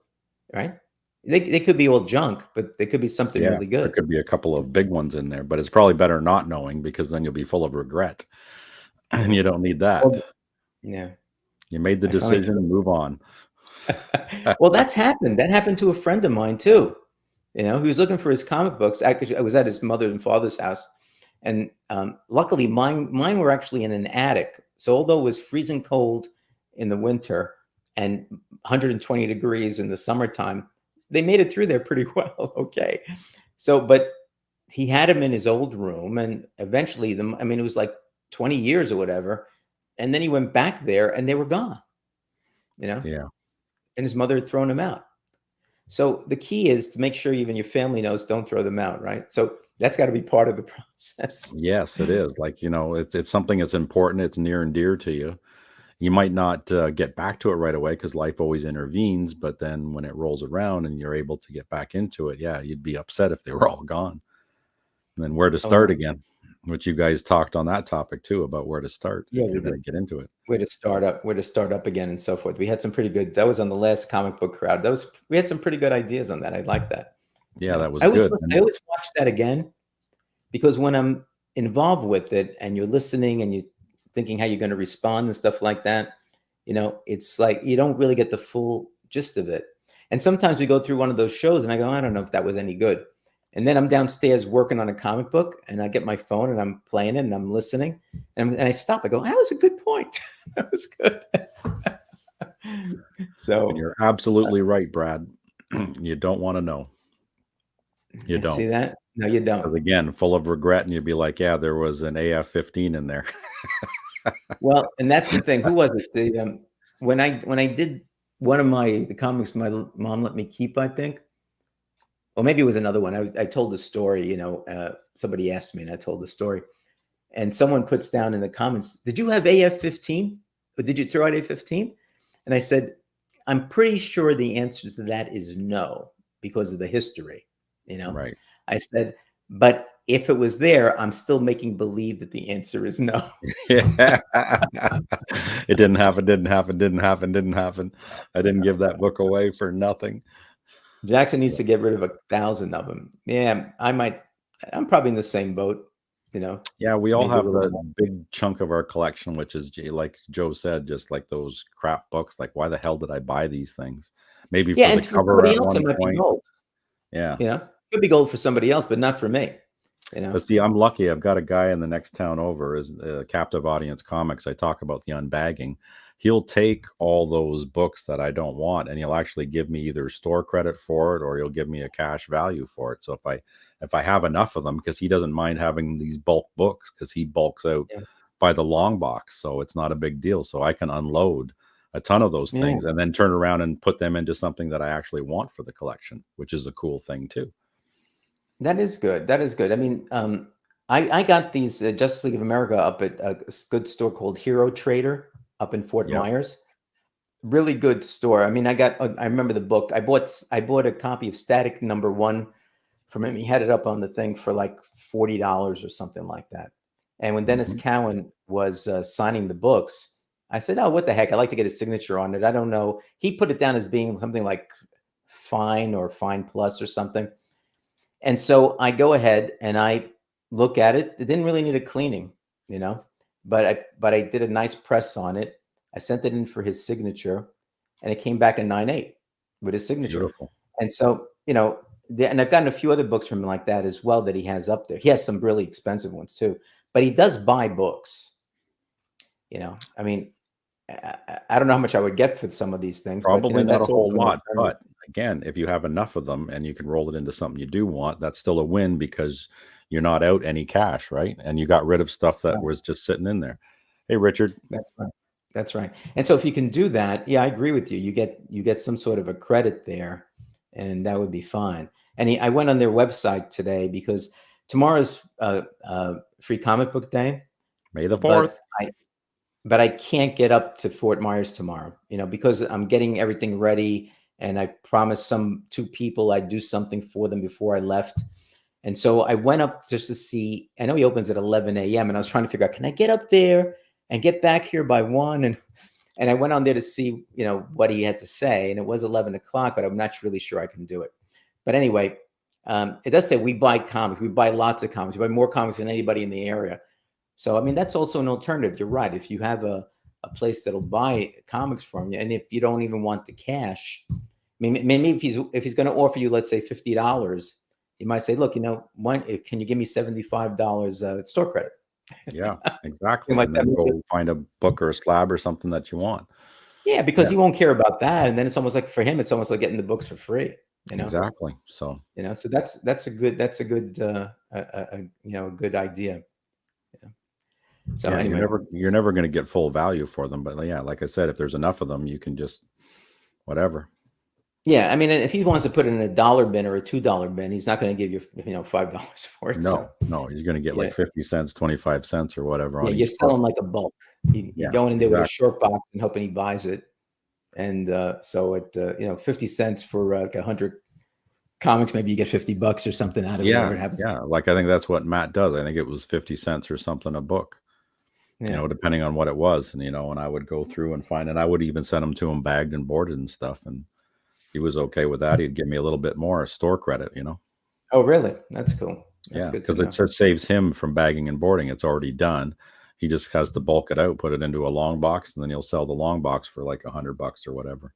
right? They could be all junk, but they could be something Yeah, really there good. could be a couple of big ones in there, but it's probably better not knowing because then you'll be full of regret, and you don't need that. Well, yeah, You made the I finally. decision, move on. Well, that's happened. That happened to a friend of mine too. He was looking for his comic books. Actually, I was at his mother and father's house, and luckily, mine were actually in an attic. So although it was freezing cold in the winter and 120 degrees in the summertime, they made it through there pretty well. Okay, so but he had him in his old room, and eventually, I mean, it was like 20 years or whatever, and then he went back there, and they were gone. You know, Yeah. and his mother had thrown him out. So the key is to make sure even your family knows, don't throw them out, right? So that's got to be part of the process. Yes, it is. Like, it's something that's important. It's near and dear to you. You might not get back to it right away because life always intervenes. But then when it rolls around and you're able to get back into it, yeah, you'd be upset if they were all gone. And then where to start Oh, again, which you guys talked on that topic too, about where to start yeah, if we you're going did. to get into it. Where to start up again and so forth. We had some pretty good. That was on the last comic book crowd. We had some pretty good ideas on that. I like that. Yeah, that was I always good. I always watch that again, because when I'm involved with it and you're listening and you're thinking how you're going to respond and stuff like that, it's like you don't really get the full gist of it. And sometimes we go through one of those shows and I go, I don't know if that was any good. And then I'm downstairs working on a comic book and I get my phone and I'm playing it and I'm listening and I stop. I go, that was a good point. That was good. And So you're absolutely right, Brad. You don't want to know. You I see don't. that. No, you don't. Because again, full of regret, and you'd be like, yeah, there was an AF-15 in there. Well, and that's the thing. Who was it? When I did one of the comics my mom let me keep, I think, or maybe it was another one. I told the story. Somebody asked me, and I told the story. And someone puts down in the comments, "Did you have AF-15? Or did you throw out AF-15?" And I said, "I'm pretty sure the answer to that is no, because of the history." Right. I said, "But if it was there, I'm still making believe that the answer is no." Yeah. It didn't happen, didn't happen, didn't happen, didn't happen. I didn't give that book away for nothing. Jackson needs Yeah. to get rid of 1,000 of them. Yeah, I might. I'm probably in the same boat. you know, Yeah, we all maybe a have little the more. big chunk of our collection, which is like Joe said, just like those crap books. Like, why the hell did I buy these things? Maybe Yeah, for the and for cover somebody at else, it one might be point. gold. Yeah. You know, could be gold for somebody else, but not for me. You know. But see, I'm lucky. I've got a guy in the next town over, is Captive Audience Comics. I talk about the unbagging. He'll take all those books that I don't want, and he'll actually give me either store credit for it, or he'll give me a cash value for it. So if I have enough of them, because he doesn't mind having these bulk books, because he bulks out Yeah. by the long box, so it's not a big deal. So I can unload a ton of those Yeah. things and then turn around and put them into something that I actually want for the collection, which is a cool thing too. That is good. That is good. I mean, I got these Justice League of America up at a good store called Hero Trader up in Fort Yep. Myers. Really good store. I mean, I remember the book. I bought a copy of Static #1 from him. He had it up on the thing for like $40 or something like that. And when Dennis Mhm. Cowan was signing the books, I said, "Oh, what the heck? I'd like to get a signature on it." I don't know. He put it down as being something like fine or fine plus or something. And so I go ahead and I look at it. It didn't really need a cleaning, you know, but I did a nice press on it. I sent it in for his signature, and it came back a 9.8 with his signature. Beautiful. And so, and I've gotten a few other books from him like that as well that he has up there. He has some really expensive ones too, but he does buy books. I mean, I don't know how much I would get for some of these things, but Probably not a that's whole also an lot, alternative. but again, if you have enough of them and you can roll it into something you do want, that's still a win because you're not out any cash, right? And you got rid of stuff that was just sitting in there. Hey, Richard. That's right. That's right. And so if you can do that, yeah, I agree with you. You get some sort of a credit there, and that would be fine. And I went on their website today because tomorrow's free comic book day, May the 4th. but I can't get up to Fort Myers tomorrow, because I'm getting everything ready, and I promised some two people I'd do something for them before I left. And so I went up just to see. I know he opens at 11 a.m. and I was trying to figure out, can I get up there and get back here by 1? And I went on there to see, what he had to say. And it was 11 o'clock, but I'm not really sure I can do it. But anyway, it does say we buy comics. We buy lots of comics. We buy more comics than anybody in the area. So, I mean, that's also an alternative. You're right. If you have a place that'll buy comics from you, and if you don't even want the cash, I mean, maybe if he's going to offer you, let's say $50, you might say, look, can you give me $75 store credit? Yeah, exactly. Like And that. then go find a book or a slab or something that you want. Yeah, because Yeah, he won't care about that, and then it's almost like for him, it's almost like getting the books for free. You know, exactly. So, so that's a good idea. So yeah, you're anyway, never going to get full value for them, but yeah, like I said, if there's enough of them, you can just whatever. yeah, I mean, if he wants to put it in a dollar bin or a $2 bin, he's not going to give you $5 for it. So No, he's going to get yeah, like 50 cents, 25 cents or whatever yeah, on you're each book. selling like a bulk. You're Yeah, going in there with a exactly. short box and hoping he buys it. And so at 50 cents for like 100 comics, maybe you get $50 or something out of it, Yeah, whatever it happens. yeah. Like I think that's what Matt does. I think it was 50 cents or something a book, Yeah. depending on what it was. And and I would go through and find, and I would even send them to him bagged and boarded and stuff. And he was okay with that. He'd give me a little bit more store credit. Oh, really? That's cool. That's Yeah, good to because know. it saves him from bagging and boarding. It's already done. He just has to bulk it out, put it into a long box, and then he'll sell the long box for like $100 or whatever.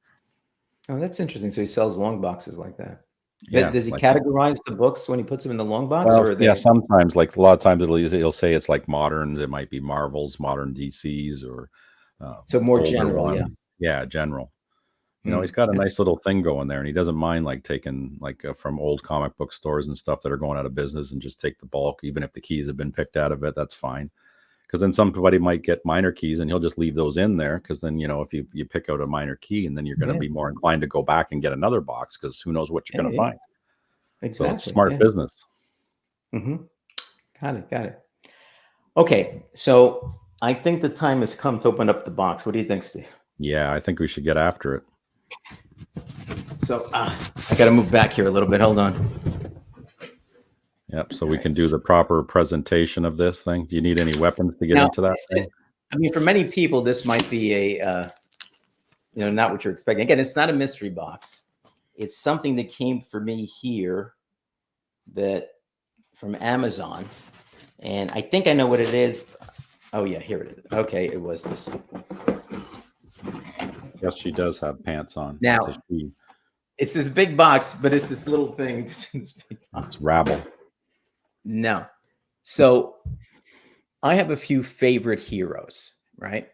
Oh, that's interesting. So he sells long boxes like that. Yeah, Does he like categorize the books when he puts them in the long box, well, or are yeah. they Sometimes, like a lot of times, he'll say it's like moderns. It might be Marvels, modern DCs, or so more older general? Yeah. ones. Yeah, general. He's Mm, got a that's nice little thing going there, and he doesn't mind like taking like from old comic book stores and stuff that are going out of business and just take the bulk, even if the keys have been picked out of it. That's fine. Because then somebody might get minor keys, and he'll just leave those in there. Because then if you pick out a minor key, and then you're going to yeah, be more inclined to go back and get another box because who knows what you're yeah, going to yeah, find. So it's exactly. smart Yeah. business. Hmm. Got it. Okay, so I think the time has come to open up the box. What do you think, Steve? Yeah, I think we should get after it. So I got to move back here a little bit. Hold on. Yep. So we can do the proper presentation of this thing. Do you need any weapons to get Now, into that thing? I mean, for many people, this might be a not what you're expecting. Again, it's not a mystery box. It's something that came for me here, that from Amazon, And I think I know what it is. Oh yeah, here it is. Okay, it was this. Yes, she does have pants on. Now, It's a she. it's this big box, but it's this little thing. This big box. It's rabble. No. So I have a few favorite heroes, right?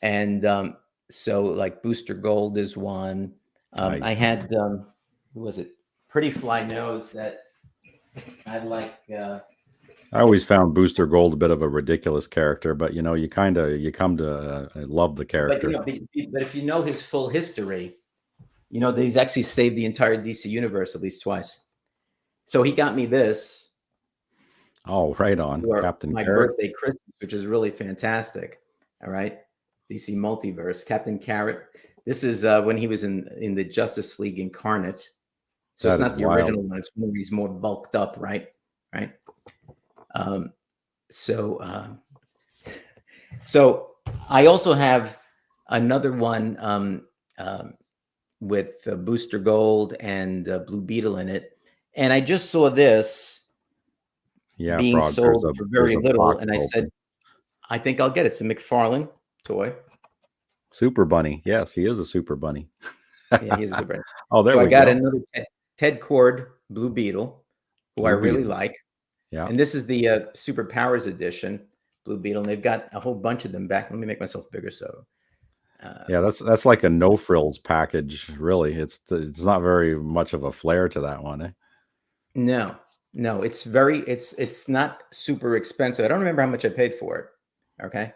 And so like Booster Gold is one. Nice. I had who was it? Pretty Fly Nose that I like. I always found Booster Gold a bit of a ridiculous character, but you come to love the But character. but if you know his full history, you know that he's actually saved the entire DC universe at least twice. So he got me this Oh, right on, for Captain my Carrot. birthday Christmas, which is really fantastic. All right, DC Multiverse, Captain Carrot. This is when he was in the Justice League Incarnate. So That it's not is the wild. original one. It's when he's more bulked up, right? Right. So I also have another one with Booster Gold and Blue Beetle in it, and I just saw this Yeah, being Frog. sold for very there's a little, box and I open. said, I think I'll get it. It's a McFarlane toy. Super Bunny. Yes, he is a Super Bunny. Yeah, he's a super. Oh, there So I we got go. another Ted Cord Blue Beetle, who I Blue really Beetle. like. Yeah. And this is the Super Powers edition Blue Beetle, and they've got a whole bunch of them back. Let me make myself bigger. So Yeah, that's like a no frills package. Really, it's not very much of a flair to that one. Eh? no, it's not super expensive. I don't remember how much I paid for it. Okay,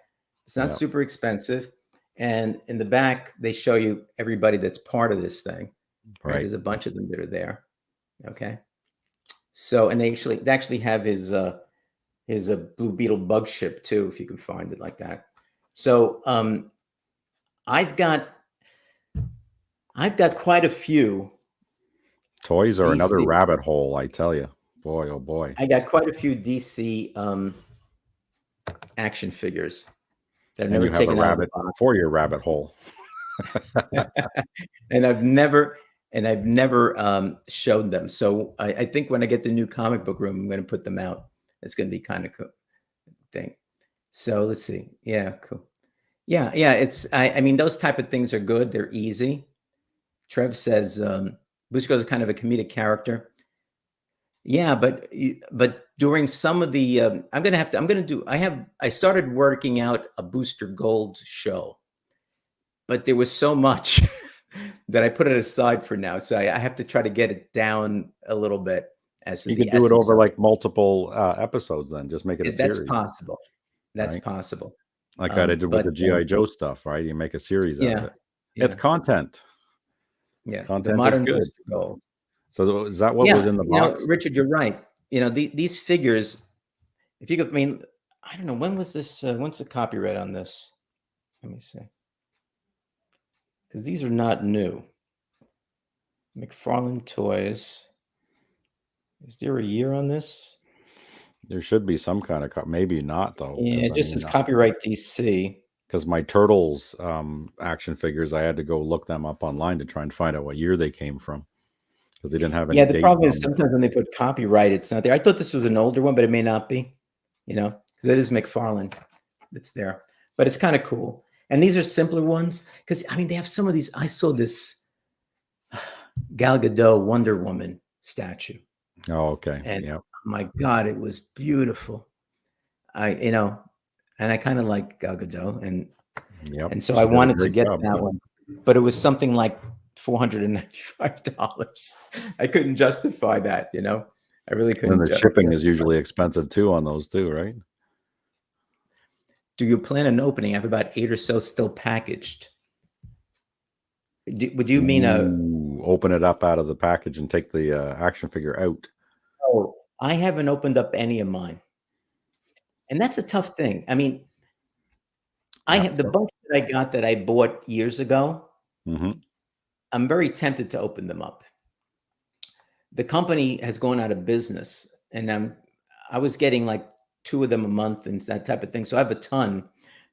it's not Yeah. super expensive. And in the back, they show you everybody that's part of this thing. Right? Right. There's a bunch of them that are there. Okay. So, and they actually have his Blue Beetle bug ship too, if you can find it like that. So I've got quite a few. Toys are another DC rabbit hole, I tell you. Boy, oh boy. I got quite a few DC action figures that I've And never you have a taken out of the rabbit box. for your rabbit hole. And I've never showed them. So I think when I get the new comic book room, I'm going to put them out. It's going to be kind of cool thing. So let's see. Yeah, cool. Yeah. It's I mean, those type of things are good. They're easy. Trev says Busco is kind of a comedic character. Yeah, but during some of the I started working out a Booster Gold show, but there was so much that I put it aside for now. So I have to try to get it down a little bit. As You the could do it essence over of like multiple episodes, then just make it a that's series, possible. That's right? possible. Like I did with But the GI Joe stuff, right? You make a series out of yeah, it. It's content. the Content is modern good. Booster Gold. So is that what was in the box? Richard, you're right. These figures. If you could, I mean, I don't know when was this. When's the copyright on this? Let me see. Because these are not new. McFarlane Toys. Is there a year on this? There should be some kind of maybe not though. Yeah, it just says copyright DC. Because my Turtles action figures, I had to go look them up online to try and find out what year they came from because they didn't have any. Yeah, the problem is on them. sometimes when they put copyright, it's not there. I thought this was an older one, but it may not be. Because it is McFarlane that's there. But it's kind of cool. And these are simpler ones because I mean they have some of these. I saw this Gal Gadot Wonder Woman statue. Oh, okay. And yeah. my God, it was beautiful. And I kind of like Gal Gadot, and so I wanted to get that one, but it was something like $495. I couldn't justify that, I really couldn't. And the shipping is usually expensive too on those too, right? Do you plan an opening? I have about 8 or so still packaged. Would you mean open it up out of the package and take the action figure out? Oh, I haven't opened up any of mine. And that's a tough thing. I mean, I have the bunch that I got that I bought years ago. Mm-hmm. I'm very tempted to open them up. The company has gone out of business, and I was getting like 2 of them a month and that type of thing. So I have a ton,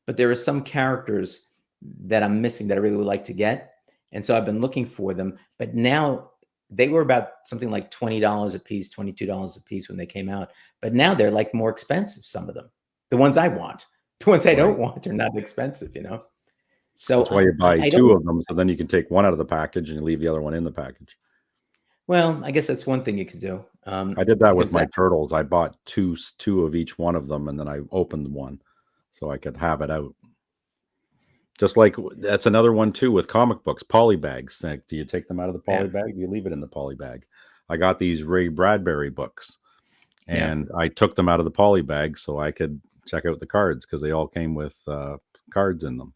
but there are some characters that I'm missing that I really would like to get. And so I've been looking for them. But now they were about something like $20 a piece, $22 a piece when they came out. But now they're like more expensive, some of them. The ones I want. The ones I Right. don't want are not expensive, you know? So That's why you buy I two don't, of them, so then you can take one out of the package and you leave the other one in the package. well, I guess that's one thing you could do. I did that with Because my that, turtles. I bought two of each one of them, and then I opened one so I could have it out. Just like that's another one too with comic books, poly bags. Like, do you take them out of the yeah, poly bag? Do you leave it in the poly bag? I got these Ray Bradbury books, yeah. and I took them out of the poly bag so I could check out the cards because they all came with cards in them.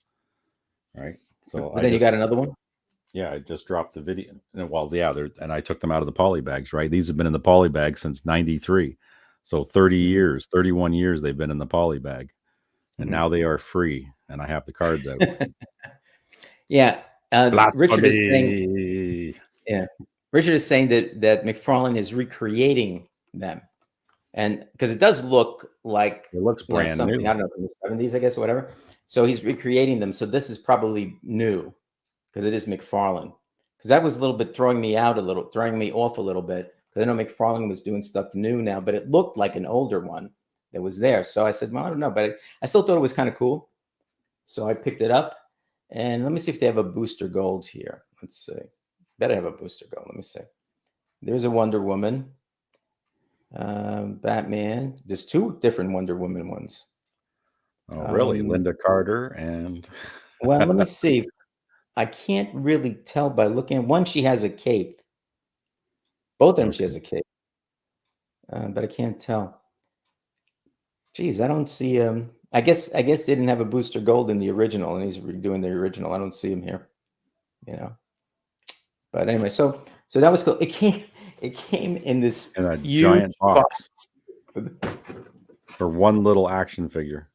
Right. So But then you got another one? I just dropped the video. Well, yeah, and I took them out of the poly bags. Right. These have been in the poly bag since '93, so 30 Mhm, years, 31 years they've been in the poly bag, and mhm. now they are free, and I have the cards out. Yeah. Richard is saying, Blasphemy. yeah, Richard is saying that McFarlane is recreating them, and because it does look like, It looks you know, brand something, new. I don't know, from the 70s, I guess, or whatever. So he's recreating them. So this is probably new because it is McFarlane. Because that was a little bit throwing me off a little bit. Because I know McFarlane was doing stuff new now, but it looked like an older one that was there. So I said, well, I don't know, but I still thought it was kind of cool. So I picked it up, and let me see if they have a booster gold here. Let's see. Better have a booster gold. Let me see. There's a Wonder Woman, Batman. There's two different Wonder Woman ones. Oh, really? Um, Linda Carter and well, let me see. I can't really tell by looking at one. She has a cape. Both of them, she has okay. a cape, but I can't tell. Geez, I don't see. I guess they didn't have a booster gold in the original, and he's redoing the original. I don't see him here. You know. But anyway, so that was cool. It came in this In a huge giant box. box for one little action figure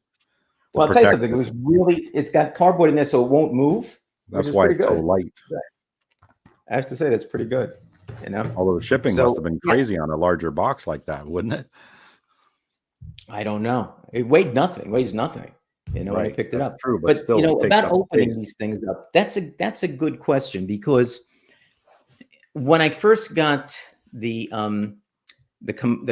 to Well, I'll tell you protect something. It it. was really. It's got cardboard in there, so it won't move, which That's is why pretty it's so good. light. I have to say that's pretty good. You know. Although the shipping must So have been yeah, crazy on a larger box like that, wouldn't it? I don't know. It weighed nothing. Weighs nothing. You know when I Right. picked it That's up. true, but But still, it takes about up opening space. these things up. That's a good question because when I first got the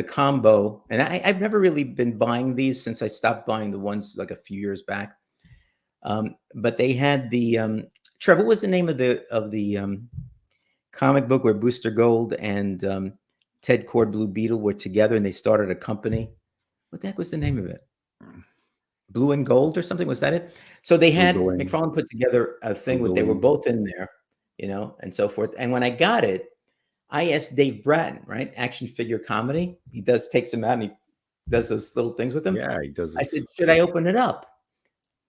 combo, and I've never really been buying these since I stopped buying the ones like a few years back. But they had the Trevor. What was the name of the comic book where Booster Gold and Ted Cord Blue Beetle were together and they started a company? What the heck was the name of it? Blue and Gold or something? Was that it? So they had Googling, McFarlane put together a thing with they were Googling. both in there, and so forth. And when I got it, I asked Dave Bratton, right? Action figure comedy. He takes them out and he does those little things with them. Yeah, he does I this. said, should I open it up?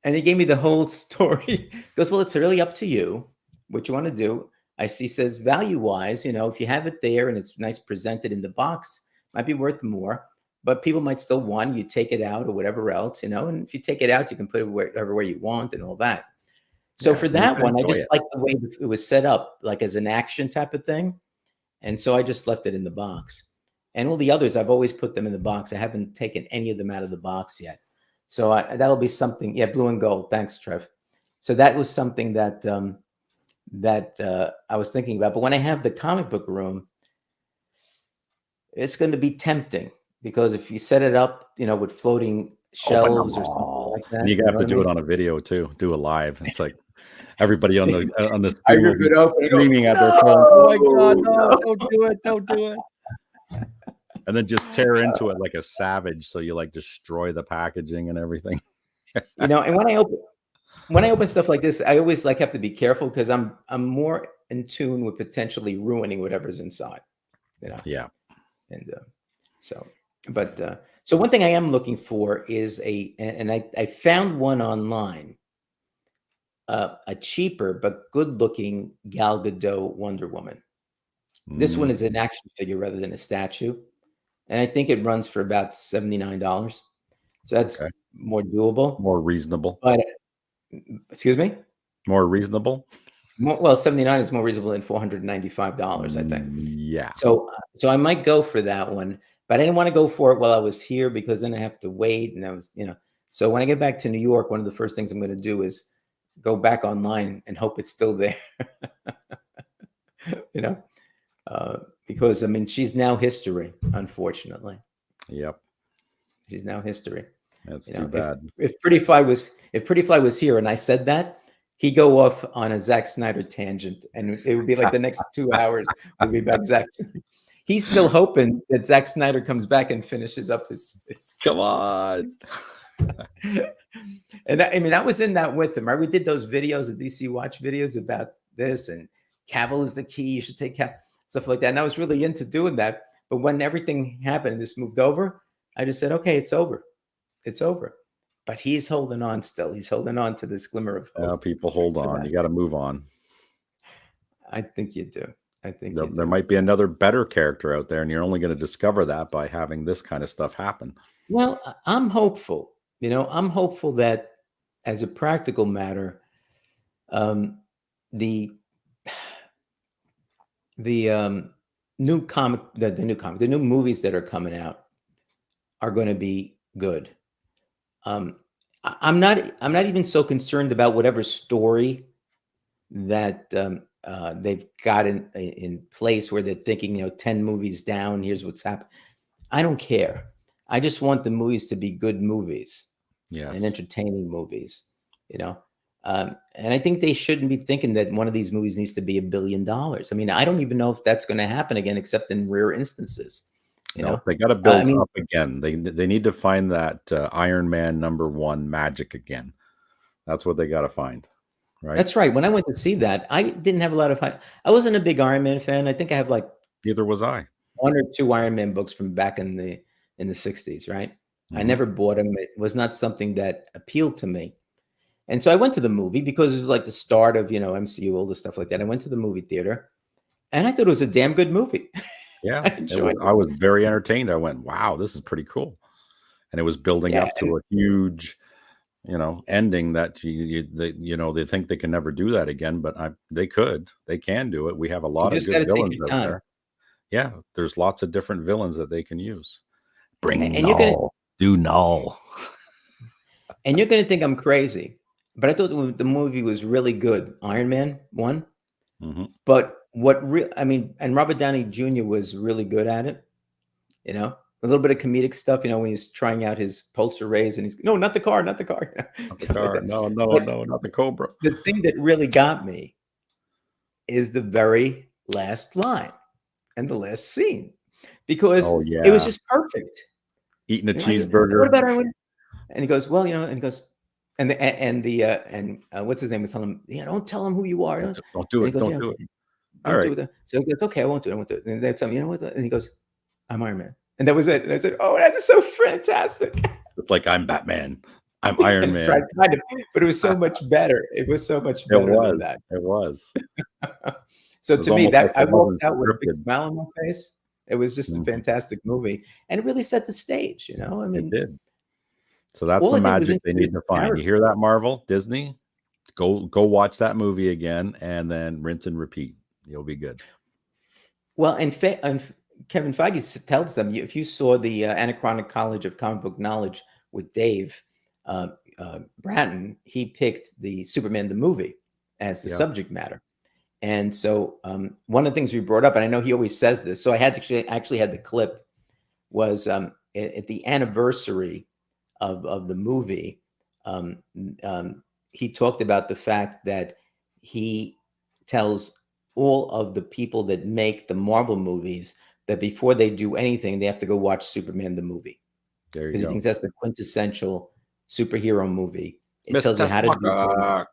And he gave me the whole story. He goes, well, it's really up to you what you want to do. He says, value wise, if you have it there and it's nice presented in the box, might be worth more. But people might still want you take it out or whatever else, and if you take it out, you can put it wherever you want and all that. So Yeah, for you that can one, I enjoy just it. like the way it was set up, like as an action type of thing. And so I just left it in the box. And all the others, I've always put them in the box. I haven't taken any of them out of the box yet. So that'll be something. Yeah, blue and gold. Thanks, Trev. So that was something that I was thinking about. But when I have the comic book room, it's going to be tempting because if you set it up, with floating Open them shelves or something all, like that, and you you have know to what I do it mean? on a video too. Do it live. It's like everybody on the I screen will rip be it open and go, screaming at their phones. Oh my god, no, no! no. Don't do it! Don't do it! And then just tear into it like a savage. So you like destroy the packaging and everything. And when I open stuff like this, I always have to be careful because I'm more in tune with potentially ruining whatever's inside, you know. Yeah. And so, but so one thing I am looking for is and I found one online, a cheaper but good-looking Gal Gadot Wonder Woman. This one is an Mm, action figure rather than a statue, and I think it runs for about $79. So that's okay. more doable. More reasonable. But excuse me. More reasonable. Well, 79 is more reasonable than $495, I think. Yeah. So I might go for that one, but I didn't want to go for it while I was here because then I have to wait, and I was. So when I get back to New York, one of the first things I'm going to do is go back online and hope it's still there. You know. because I mean she's now history. Unfortunately, Yep. she's now history. That's You too know, bad. if Pretty Fly was here and I said that, he'd go off on a Zack Snyder tangent, and it would be like the next 2 hours would be about Zack. He's still hoping that Zack Snyder comes back and finishes up his Come on. And I mean, I was in that with him, right? We did those videos, the DC Watch videos about this, and Cavill is the key. You should take Cavill, stuff like that. And I was really into doing that. But when everything happened and this moved over, I just said, okay, it's over. It's over. But he's holding on still. He's holding on to this glimmer of hope. People, hold on. You got to move on. I think you do. I think there might be another better character out there, and you're only going to discover that by having this kind of stuff happen. Well, I'm hopeful. You know, I'm hopeful that as a practical matter, the new comic, the new movies that are coming out are going to be good. I'm not even so concerned about whatever story that they've got in place where they're thinking, you know, 10 movies down, here's what's happened. I don't care. I just want the movies to be good movies, yes, and entertaining movies, you know. And I think they shouldn't be thinking that one of these movies needs to be $1 billion. I mean, I don't even know if that's going to happen again, except in rare instances. You know, they got to build up again. They need to find that Iron Man #1 magic again. That's what they got to find. Right. That's right. When I went to see that, I didn't have a lot of I wasn't a big Iron Man fan. I think I have like neither was I. 1 or 2 Iron Man books from back in the 60s, right? I never bought them. It was not something that appealed to me. And so I went to the movie because it was like the start of, you know, MCU, all this stuff like that. I went to the movie theater and I thought it was a damn good movie. Yeah, I was very entertained. I went, wow, this is pretty cool. And it was building up to a huge, you know, ending that they think they can never do that again, but they can do it. We have a lot of good villains out there. Yeah, there's lots of different villains that they can use. Bring Null. Do Null. And you're going to think I'm crazy, but I thought the movie was really good. Iron Man 1. But and Robert Downey Jr. was really good at it. You know, a little bit of comedic stuff, you know, when he's trying out his pulsar rays and he's, no, not the car. Not the car. Not the car. No, not the Cobra. The thing that really got me is the very last line and the last scene, because it was just perfect. Eating a cheeseburger. What about Iron? And he goes, well, you know, and he goes, and what's his name was telling him, yeah, don't tell him who you are. Don't do it. Don't do it. All right. So he goes, okay, I won't do it. And they tell me, you know what? And he goes, I'm Iron Man. And that was it. And I said, oh, that is so fantastic. It's like, I'm Batman. I'm Iron Man. Right, kind of, but it was so much better. It was so much better than that. It was. So to me, that I walked out with a big smile on my face. It was just a fantastic movie. And it really set the stage, you know? I mean, it did. So that's the magic they need to find. You hear that, Marvel, Disney? Go watch that movie again and then rinse and repeat. You'll be good. Well, and Kevin Feige tells them, if you saw the Anachronic College of Comic Book Knowledge with Dave Bratton, he picked the Superman the movie as the subject matter. And so one of the things we brought up, and I know he always says this, so I had actually had the clip, was at the anniversary of the movie, he talked about the fact that he tells all of the people that make the Marvel movies that before they do anything, they have to go watch Superman the movie. There you go. Because he thinks that's the quintessential superhero movie. It tells you how to do things.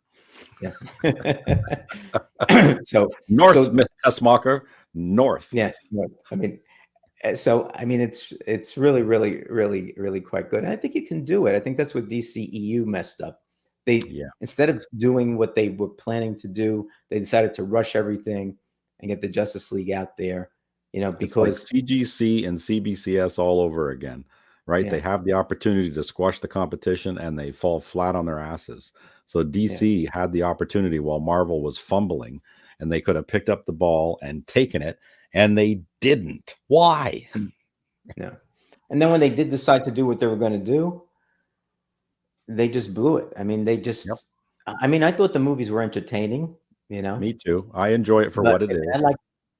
Yeah. So North, Miss Tessmacher, North. Yes. I mean, it's really, really, really, really quite good. And I think you can do it. I think that's what DCEU messed up. Instead of doing what they were planning to do, they decided to rush everything and get the Justice League out there, you know, because it's like CGC and CBCS all over again, right? Yeah. They have the opportunity to squash the competition and they fall flat on their asses. So DC had the opportunity while Marvel was fumbling, and they could have picked up the ball and taken it, and they didn't. Why? No. And then when they did decide to do what they were going to do, they just blew it. I mean, they just, I mean, I thought the movies were entertaining, you know? Me too. I enjoy it for what it is.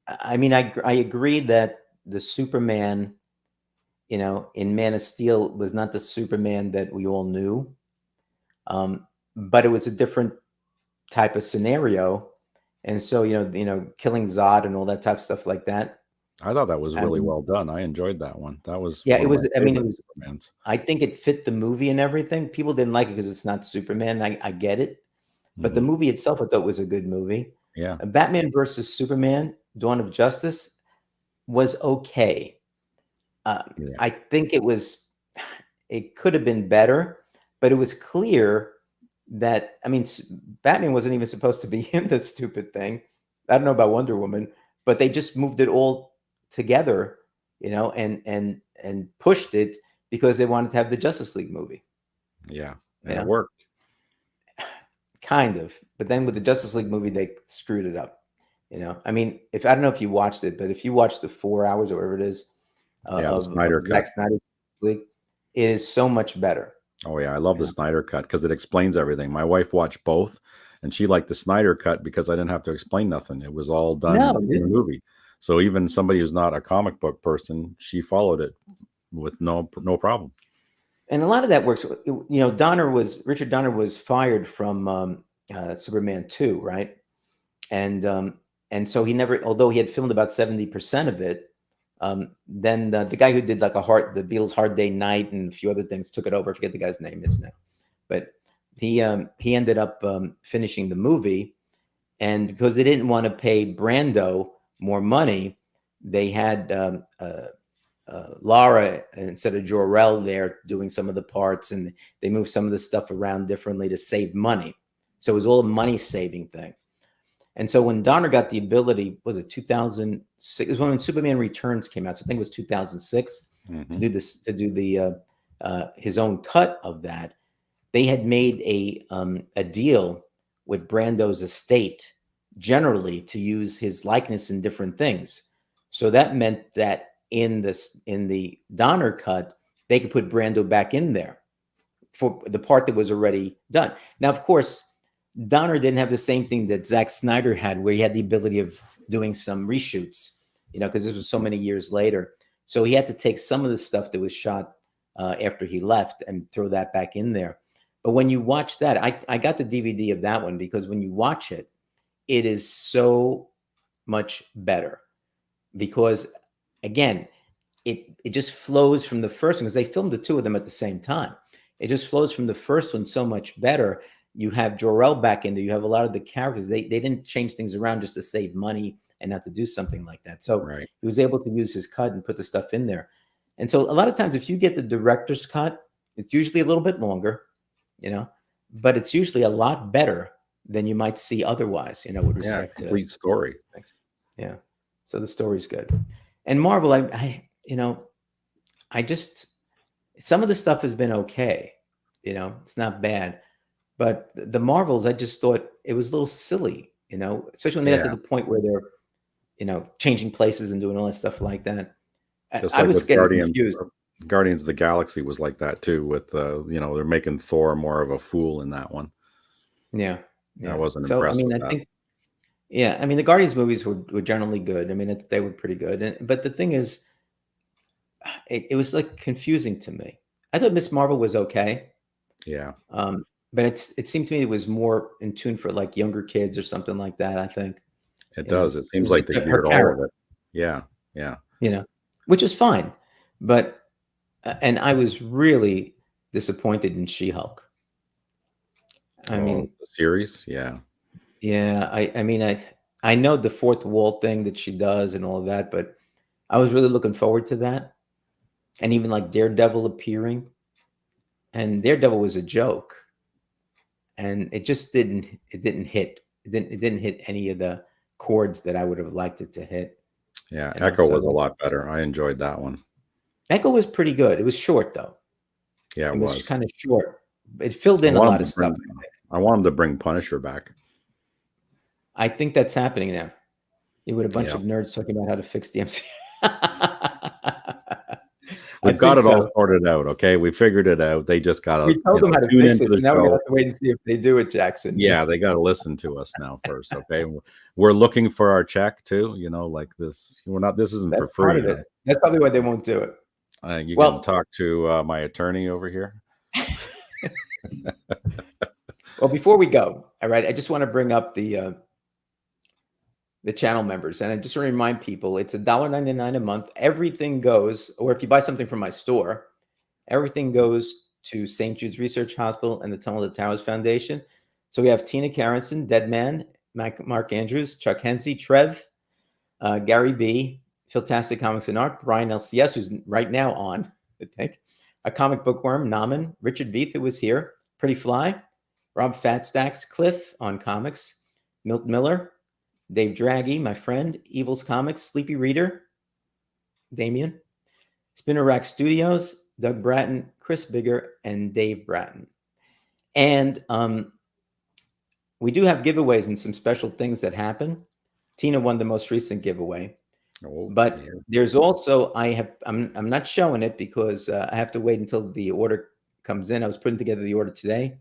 I mean, I agree that the Superman, in Man of Steel was not the Superman that we all knew. But it was a different type of scenario. And so, killing Zod and all that type of stuff like that. I thought that was I really mean, well done. I enjoyed that one. That was yeah, one it of my was, I mean, it favorite was, Supermans. I think it fit the movie and everything. People didn't like it because it's not Superman. I get it. But the Hmm. movie itself, I thought was a good movie. Yeah, Batman versus Superman, Dawn of Justice was okay. yeah, I think it could have been better, but it was clear that, I mean, Batman wasn't even supposed to be in that stupid thing. I don't know about Wonder Woman, but they just moved it all together, and pushed it because they wanted to have the Justice League movie. yeah, You and it know, worked. kind of. But then with the Justice League movie, they screwed it up. I mean, if I don't know if you watched it, but if you watch the 4 hours or whatever it is Yeah, the of Snyder Zack cut. Snyder's League, it is so much better. Oh yeah, I love the Yeah. Snyder cut because it explains everything. My wife watched both, and she liked the Snyder cut because I didn't have to explain nothing. It was all done No, in the movie. So even somebody who's not a comic book person, she followed it with no problem. and a lot of that works. Richard Donner was fired from Superman 2, right? And so he never, although he had filmed about 70% of it, then the guy who did like the Beatles' Hard Day Night and a few other things took it over. I forget the guy's name is now, but he ended up finishing the movie, and because they didn't want to pay Brando more money, they had Laura instead of Jor-El there doing some of the parts, and they moved some of the stuff around differently to save money. So it was all a money saving thing. And so when Donner got the ability, was it 2006? It was when Superman Returns came out. So I think it was 2006 to Hmm. do this, to do the his own cut of that. They had made a deal with Brando's estate generally to use his likeness in different things. So that meant that in the Donner cut, they could put Brando back in there for the part that was already done. Now, of course, Donner didn't have the same thing that Zack Snyder had, where he had the ability of doing some reshoots, because this was so many years later. So he had to take some of the stuff that was shot after he left and throw that back in there. But when you watch that, I got the DVD of that one because when you watch it, it is so much better because, again, it just flows from the first one because they filmed the two of them at the same time. It just flows from the first one so much better. You have Jor-El back in there. You have a lot of the characters. They didn't change things around just to save money and not to do something like that. So Right. he was able to use his cut and put the stuff in there. And so a lot of times, if you get the director's cut, it's usually a little bit longer, you know, but it's usually a lot better than you might see otherwise, with Yeah, respect to complete story. things. Yeah. So the story's good. And Marvel, I just some of the stuff has been okay. It's not bad. But the Marvels, I just thought it was a little silly, especially when they got to Yeah, the point where they're, changing places and doing all that stuff like that. I, just I like was with getting confused. Guardians of the Galaxy was like that too. With they're making Thor more of a fool in that one. Yeah. I Yeah. wasn't So, I impressed mean, with I that. think, yeah, I mean, the Guardians movies were generally good. I mean, they were pretty good. But the thing is, it was like confusing to me. I thought Miss Marvel was okay. Yeah, But it seemed to me it was more in tune for like younger kids or something like that. I think, it does. It it seems was like just they her geared all of character, it. Yeah, yeah. you know, which is fine. But and I was really disappointed in She-Hulk. I Oh, mean, the series. Yeah, yeah, I mean, I know the fourth wall thing that she does and all of that, but I was really looking forward to that. And even like Daredevil appearing, and Daredevil was a joke, and it didn't hit. It didn't hit any of the chords that I would have liked it to hit. yeah. Echo So was a lot better. I enjoyed that one. Echo was pretty good. It was short though. Yeah, It it was was. kind of short. It filled I in a want lot him of to stuff. bring. I want him to bring Punisher back. I think that's happening now. You with a bunch Yeah. of nerds talking about how to fix the MC. We've got think it all so. sorted out. Okay, we figured it out. They just got to We told them how to tune fix into it, so the now we're gonna show. have to wait and see if they do it, Jackson. Yeah, they got to listen to us now first. Okay, we're looking for our check too. Like this. We're not. This isn't for That's part free. of it. That's probably why they won't do it. You can Well, talk to my attorney over here. well, before we go, all right, I just want to bring up the channel members, and I just want to remind people it's $1.99 a month. Everything goes, or if you buy something from my store, everything goes to St. Jude's Research Hospital and the Tunnel to Towers Foundation. So we have Tina Carrenson, Dead Man, Mark Andrews, Chuck Hensey, Trev, Gary B, Philtastic Comics and Art, Brian LCS, who's right now on, I think, a comic bookworm, Naman, Richard Veith, who was here, Pretty Fly, Rob Fatstacks, Cliff on comics, Milt Miller, Dave Draghi, my friend, Evils Comics, Sleepy Reader, Damien, Spinner Rack Studios, Doug Bratton, Chris Bigger, and Dave Bratton. And we do have giveaways and some special things that happen. Tina won the most recent giveaway. But there's also I'm not showing it because I have to wait until the order comes in. I was putting together the order today,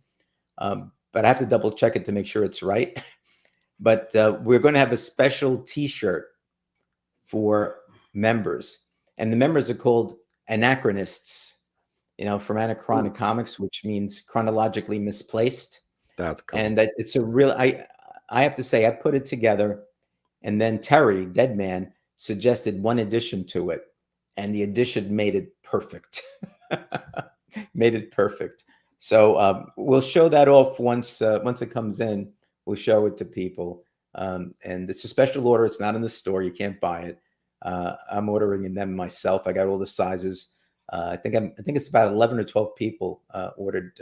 but I have to double check it to make sure it's right. But we're going to have a special T-shirt for members, and the members are called Anachronists. From Anachronic Comics, which means chronologically misplaced. That's cool. And it's a real. I have to say I put it together, and then Terry Deadman suggested one addition to it, and the addition made it perfect. Made it perfect. So we'll show that off once it comes in. We'll show it to people, and it's a special order. It's not in the store. You can't buy it. I'm ordering in them myself. I got all the sizes. I think it's about 11 or 12 people ordered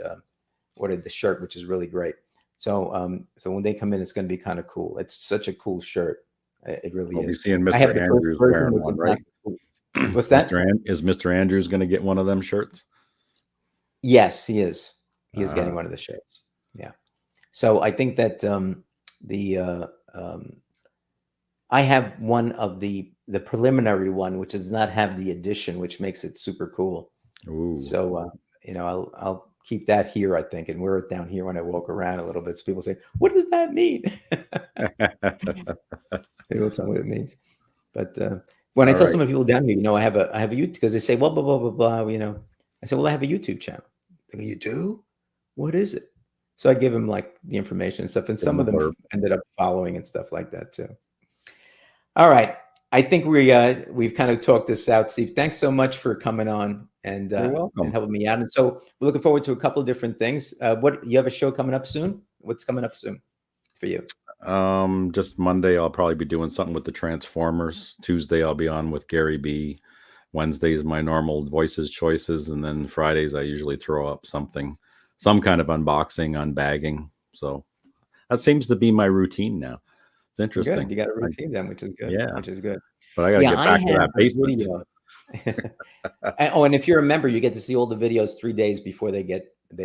the shirt, which is really great. So when they come in, it's going to be kind of cool. It's such a cool shirt. It really we'll is. Be seeing Mr. I have the Andrews first version, wearing which one, is right? not cool. What's that? Is Mr. Andrews going to get one of them shirts? Yes, he is. He is getting one of the shirts. Yeah. So I think that I have one of the preliminary one, which does not have the addition, which makes it super cool. Ooh. So I'll keep that here, I think, and wear it down here when I walk around a little bit. So people say, "What does that mean?" They will tell me what it means. But when I tell some of people down here, I have a YouTube, because they say, "Well, blah blah blah blah." I say, "Well, I have a YouTube channel." They go, "You do? What is it?" So I give them like the information and stuff, and some of them ended up following and stuff like that too. All right. I think we've kind of talked this out, Steve. Thanks so much for coming on and helping me out. And so we're looking forward to a couple of different things. You have a show coming up soon? What's coming up soon for you? Just Monday, I'll probably be doing something with the Transformers. Tuesday, I'll be on with Gary B. Wednesday is my normal Voices Choices, and then Fridays I usually throw up some kind of unboxing, unbagging. So that seems to be my routine now. It's interesting. Good. You got a routine then, which is good. Yeah, which is good. But I got to get back to that basement. And if you're a member, you get to see all the videos 3 days before they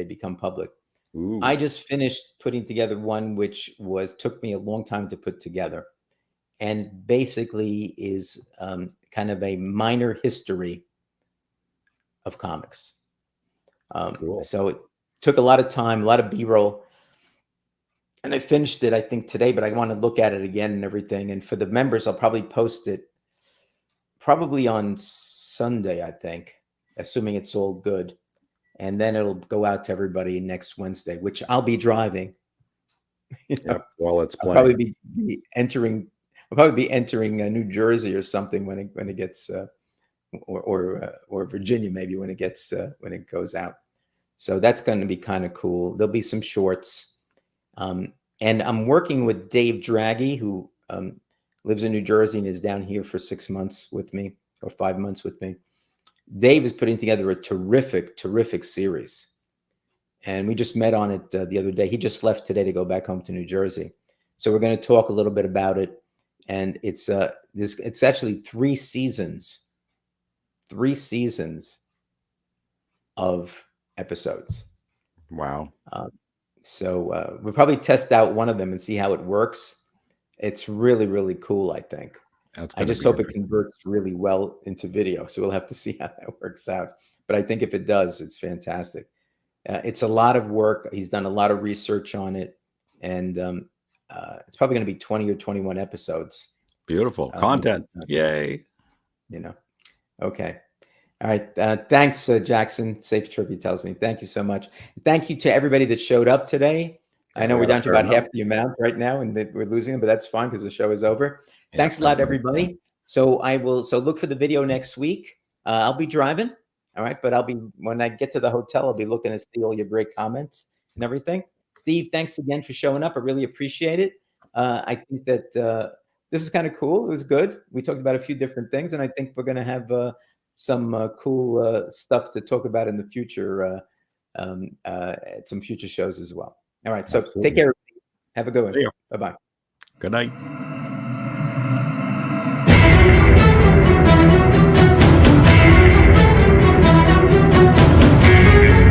become public. Ooh. I just finished putting together one which took me a long time to put together, and basically is kind of a minor history of comics. Cool. So it took a lot of time, a lot of B-roll. And I finished it, I think, today, but I want to look at it again and everything. And for the members, I'll probably post it probably on Sunday, I think, assuming it's all good. And then it'll go out to everybody next Wednesday, which I'll be driving. Yep, while it's playing. I'll probably be entering New Jersey or something when it gets, or Virginia maybe when it goes out. So that's going to be kind of cool. There'll be some shorts. And I'm working with Dave Draghi, who lives in New Jersey and is down here for 6 months with me, or 5 months with me. Dave is putting together a terrific series. And we just met on it the other day. He just left today to go back home to New Jersey. So we're going to talk a little bit about it. And it's actually 3 seasons. 3 seasons of episodes. Wow. So we'll probably test out one of them and see how it works. It's really, really cool, I think. That's I going to just be hope it interesting. converts really well into video. So we'll have to see how that works out. But I think if it does, it's fantastic. It's a lot of work. He's done a lot of research on it, and it's probably going to be 20 or 21 episodes. Beautiful When content. he's done, Yay. you know. Okay. All right. Thanks, Jackson. Safe trip, he tells me. Thank you so much. Thank you to everybody that showed up today. I Yeah, know we we're had a down to fair about amount. half the amount right now, and that we're losing them, but that's fine because the show is over. Yeah, Thanks a lot, everybody. So look for the video next week. I'll be driving. All right. But when I get to the hotel, I'll be looking to see all your great comments and everything. Steve, thanks again for showing up. I really appreciate it. I think that this is kind of cool. It was good. We talked about a few different things, and I think we're going to have some cool stuff to talk about in the future, at some future shows as well. All right. So take Absolutely. care. Have a good one. See ya. Bye-bye. Good night.